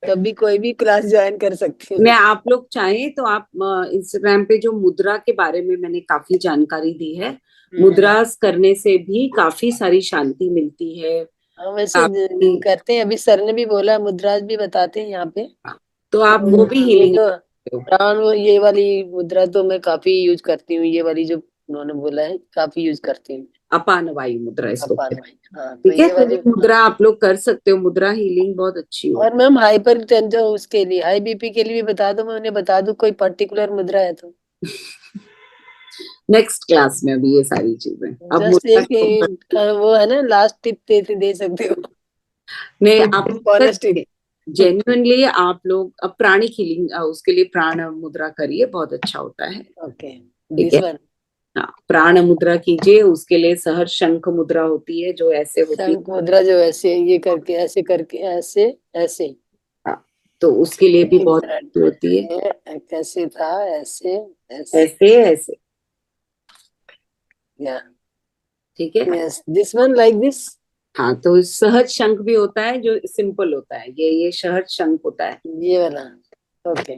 कभी कोई भी क्लास ज्वाइन कर सकती हूँ। मैं, आप लोग चाहें तो आप इंस्टाग्राम पे जो मुद्रा के बारे में मैंने काफी जानकारी दी है, मुद्रा करने से भी काफी सारी शांति मिलती है। वैसे करते हैं, अभी सर ने भी बोला मुद्राज भी बताते हैं यहाँ पे, तो आप वो भी हीलिंग तो प्राण ये वाली मुद्रा तो मैं काफी यूज करती हूँ, ये वाली जो उन्होंने बोला है काफी यूज करती हूँ। अपान वायु मुद्रा इसको, अपान वायु, हाँ, तो ठीक है। ये वाली मुद्रा आप लोग कर सकते हो, मुद्रा हीलिंग बहुत अच्छी हो। और मैम हाइपर टेंशन उसके लिए, हाई बीपी के लिए भी बता दो, मैं उन्हें बता दूं कोई पर्टिकुलर मुद्रा है तो। नेक्स्ट क्लास में अभी ये सारी चीजें अब जस्ट एक वो है ना, लास्ट टिप दे सकते हो। नहीं, आप बोनस टिप। जेन्युइनली आप लोग अब प्राणिक हीलिंग, उसके लिए प्राण मुद्रा करिए, बहुत अच्छा होता है। ओके, ठीक है, हाँ, प्राण मुद्रा कीजिए, उसके लिए सहर्ष शंख मुद्रा होती है जो ऐसे होती है, शंख मुद्रा जो ऐसे ये करके ऐसे करके ऐसे ऐसे, हाँ, तो उसके लिए भी बहुत अच्छी होती है। कैसे था, ऐसे ऐसे ऐसे ऐसे, या ठीक है। Yes, this one like this. हाँ, तो सहज शंख भी होता है जो सिंपल होता है, ये सहज शंख होता है, ये वाला। ओके,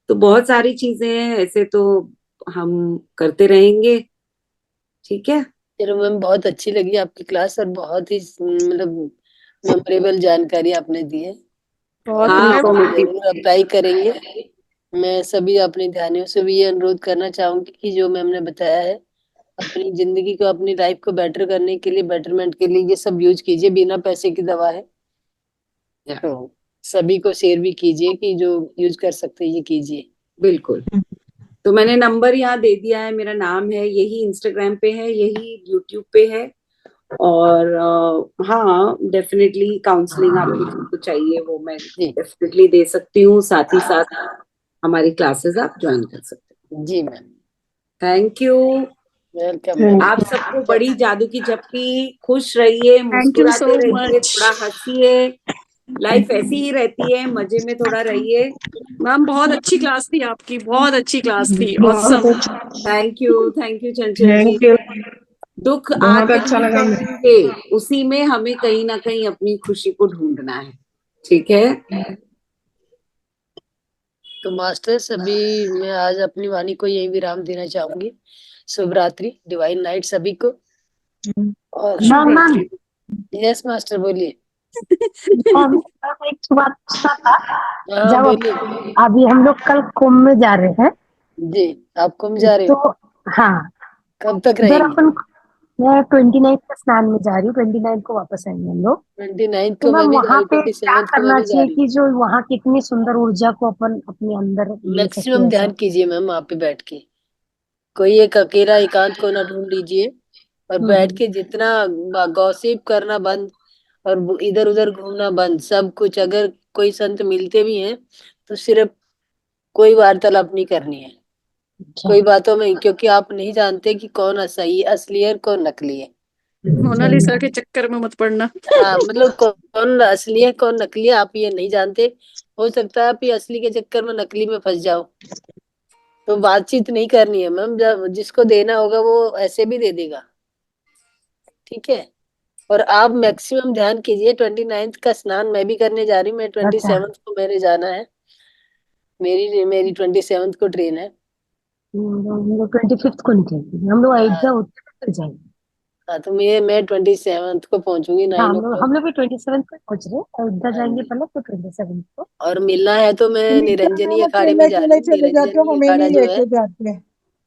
तो बहुत सारी चीजें हैं ऐसे, तो हम करते रहेंगे, ठीक है। चलो मैम, बहुत अच्छी लगी आपकी क्लास और बहुत ही मतलब मेमोरेबल जानकारी आपने दी है, बहुत हाँ, हम informative। जरूर अप्लाई करेंगे। मैं सभी अपने ध्यानियों से भी ये अनुरोध करना चाहूंगी कि जो मैम ने बताया है, अपनी जिंदगी को, अपनी लाइफ को बेटर करने के लिए, बेटरमेंट के लिए ये सब यूज कीजिए, बिना पैसे की दवा है, तो सभी को शेयर भी कीजिए कि जो यूज कर सकते हैं ये कीजिए। बिल्कुल। तो मैंने नंबर यहाँ दे दिया है, मेरा नाम है, यही इंस्टाग्राम पे है, यही यूट्यूब पे है, और हाँ, डेफिनेटली काउंसलिंग आपको जिनको चाहिए वो मैं डेफिनेटली दे सकती हूँ, साथ ही साथ हमारी क्लासेस आप ज्वाइन कर सकते हैं। जी मैम, थैंक यू। वेलकम। आप सबको बड़ी जादू की झपकी, खुश रहिए, मुस्कुराते रहिए, थोड़ा हंसिए, लाइफ ऐसी ही रहती है, मजे में थोड़ा रहिए। मैम बहुत अच्छी क्लास थी आपकी, बहुत अच्छी क्लास थी, awesome. Thank you Chanchal ji. Thank you, दुख बहुत आते अच्छा ही लगा। रहेंगे, उसी में हमें कहीं ना कहीं अपनी खुशी को ढूंढना है, ठीक है। तो मास्टर, सभी मैं आज अपनी वाणी को यही विराम देना चाहूंगी। शुभ रात्रि, डिवाइन नाइट सभी को। और मैम यस मास्टर, बोलिए। मैम, एक बात पूछना था। हाँ जब बोलिए। अभी हम लोग कल कुंभ में जा रहे हैं, जी, आप कुंभ जा रहे हो? तो हाँ, कब तक उधर रहेंगे? अपन, मैं 29 को स्नान में जा रही हूँ, 29 को वापस आएंगे हम लोग। 29 तो को मैं मैम भी जा वहाँ रही हूँ, पे क्या 27 को मैं करना भी जा चाहिए रही कि हूँ। जो वहाँ की इतनी सुंदर ऊर्जा को अपन अपने अंदर ले मैक्सिमम सके, ध्यान ऐसा? कीजिए मैम वहाँ पे बैठ के, कोई एक अकेला एकांत कोना ढूंढ लीजिए और बैठ हम्म। के जितना गॉसिप करना बंद और इधर उधर घूमना बंद, सब कुछ। अगर कोई संत मिलते भी हैं तो सिर्फ कोई वार्तालाप नहीं करनी है, कोई बातों में, क्योंकि आप नहीं जानते कि कौन असली है और कौन नकली है। मोनालिसा के चक्कर में मत पड़ना। हाँ, मतलब कौन असली है कौन नकली है आप ये नहीं जानते, हो सकता है आप ये असली के चक्कर में नकली में फंस जाओ। तो बातचीत नहीं करनी है मैम, जब जिसको देना होगा वो ऐसे भी दे देगा, ठीक है। और आप मैक्सिमम ध्यान कीजिए। 29 का स्नान मैं भी करने जा रही हूँ, मैं 27 को मेरे जाना है, मेरी मेरी 27 को ट्रेन है। हम लोग 25 को निकलेंगे, हम लोग अयोध्या उतर जाएंगे। हाँ, तो मैं 27 को पहुंचूंगी हाँ, 9 o'clock। हम लोग भी 27 को पहुंच रहे हैं, अयोध्या हाँ जाएंगे जी, पहले, तो 27 को। और मिलना है तो मैं सुमित्रा निरंजनी मैम अखाड़े में अकेले जा अकेले रही हूँ। चले जाते हो, निरंजनी हमें अखाड़ा नहीं जो है, लेके जाते।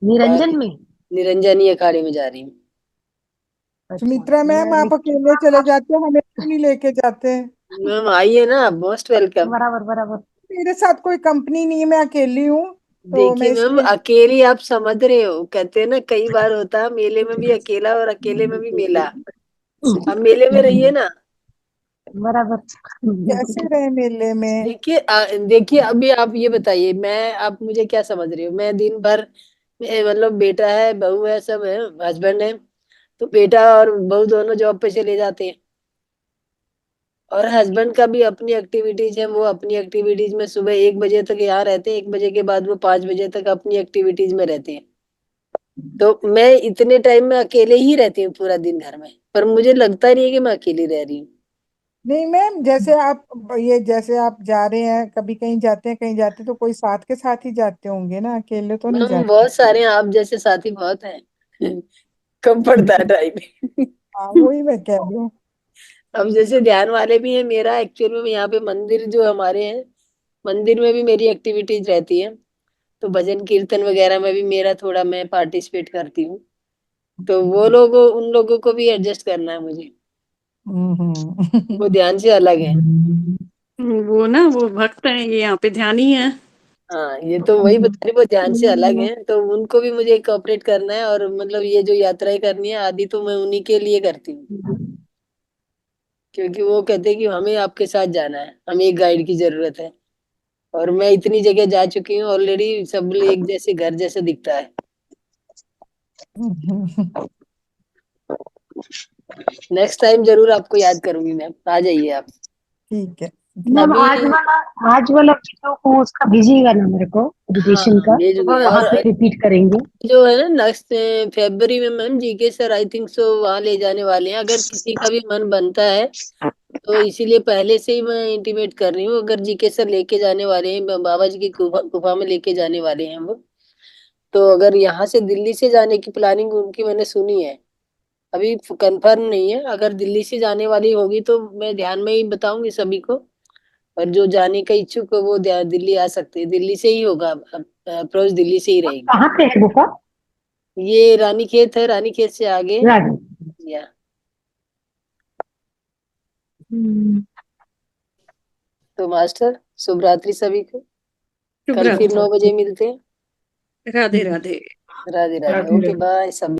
निरंजन में। निरंजनी अखाड़े में जा रही हूँ। सुमित्रा मैम आप अकेले चले जाते हो, हमें क्यों नहीं लेके जाते? मैम आइए ना, मोस्ट वेलकम। बराबर बराबर। मेरे साथ कोई कंपनी नहीं है, मैं अकेली हूँ। तो मैं देखिए मैम, इसलिए अकेली आप समझ रहे हो, कहते हैं ना कई बार होता है मेले में भी अकेला और अकेले में भी मेला। अब मेले में रहिए ना। बराबर। कैसे रहे मेले में? देखिए देखिए अभी आप ये बताइए, मैं आप मुझे क्या समझ रही हो, मैं दिन भर मतलब बेटा है, बहू है, सब है, हस्बैंड है, तो बेटा और बहू दोनों जॉब पे चले जाते हैं, और हस्बैंड का भी अपनी एक्टिविटीज है, वो अपनी एक्टिविटीज में सुबह 1 बजे तक यहाँ रहते हैं, 1 बजे के बाद वो 5 बजे तक अपनी एक्टिविटीज में रहते हैं। तो मैं इतने टाइम में अकेले ही रहती हूँ पूरा दिन घर में, पर मुझे लगता नहीं है कि मैं अकेली रह रही हूँ। नहीं मैम, जैसे आप जा रहे हैं, कभी कहीं जाते हैं, कहीं जाते हैं, तो कोई साथ के साथ ही जाते होंगे ना, अकेले तो नहीं मैम जाते। बहुत सारे हैं, आप जैसे साथी बहुत हैं। कम पड़ता है टाइम। हाँ, वही मैं कह रही हूँ। अब जैसे ध्यान वाले भी हैं, मेरा एक्चुअल में यहाँ पे मंदिर जो हमारे हैं, मंदिर में भी मेरी एक्टिविटीज रहती है, तो भजन कीर्तन वगैरह में भी मेरा थोड़ा मैं पार्टिसिपेट करती हूँ, तो वो लोगों उन लोगों को भी एडजस्ट करना है मुझे, वो ध्यान से अलग है। वो ना वो भक्त हैं, ये यहाँ पे ध्यानी है। हाँ, ये तो वही बता रही, वो ध्यान से अलग है, तो उनको भी मुझे कोऑपरेट करना है, और मतलब ये जो यात्राएं करनी है आदि तो मैं उन्हीं के लिए करती हूँ, क्योंकि वो कहते हैं कि हमें आपके साथ जाना है, हमें एक गाइड की जरूरत है, और मैं इतनी जगह जा चुकी हूँ ऑलरेडी, सब एक जैसे घर जैसे दिखता है। नेक्स्ट टाइम जरूर आपको याद करूंगी मैम, आ जाइए आप। ठीक है। मैम अभी आज वाला वीडियो को उसका भेजिएगा ना मेरे को, हाँ मेडिटेशन का, भेजूंगी, वहाँ और पे रिपीट करेंगे। जो है ना नेक्स्ट फरवरी में ma'am GK sir I think so वहाँ ले जाने वाले हैं, अगर किसी का भी मन बनता है तो इसीलिए पहले से ही मैं इंटीमेट कर रही हूँ, अगर जीके सर लेके जाने वाले हैं, बाबा जी की गुफा में लेके जाने वाले हैं वो, तो अगर यहाँ से दिल्ली से जाने की प्लानिंग उनकी मैंने सुनी है, अभी कंफर्म नहीं है, अगर दिल्ली से जाने वाली होगी तो मैं ध्यान में ही बताऊंगी सभी को, और जो जाने का इच्छुक है वो दिल्ली आ सकते हैं, दिल्ली से ही होगा, अप्रोच दिल्ली से ही रहेगी। कहाँ पे है गुफा? ये रानी खेत है, रानी खेत से आगे रानी। या। तो मास्टर शुभ रात्रि सभी को, शुभ कल फिर रात्रि। 9 बजे मिलते हैं। राधे राधे। राधे राधे, ओके बाय सभी।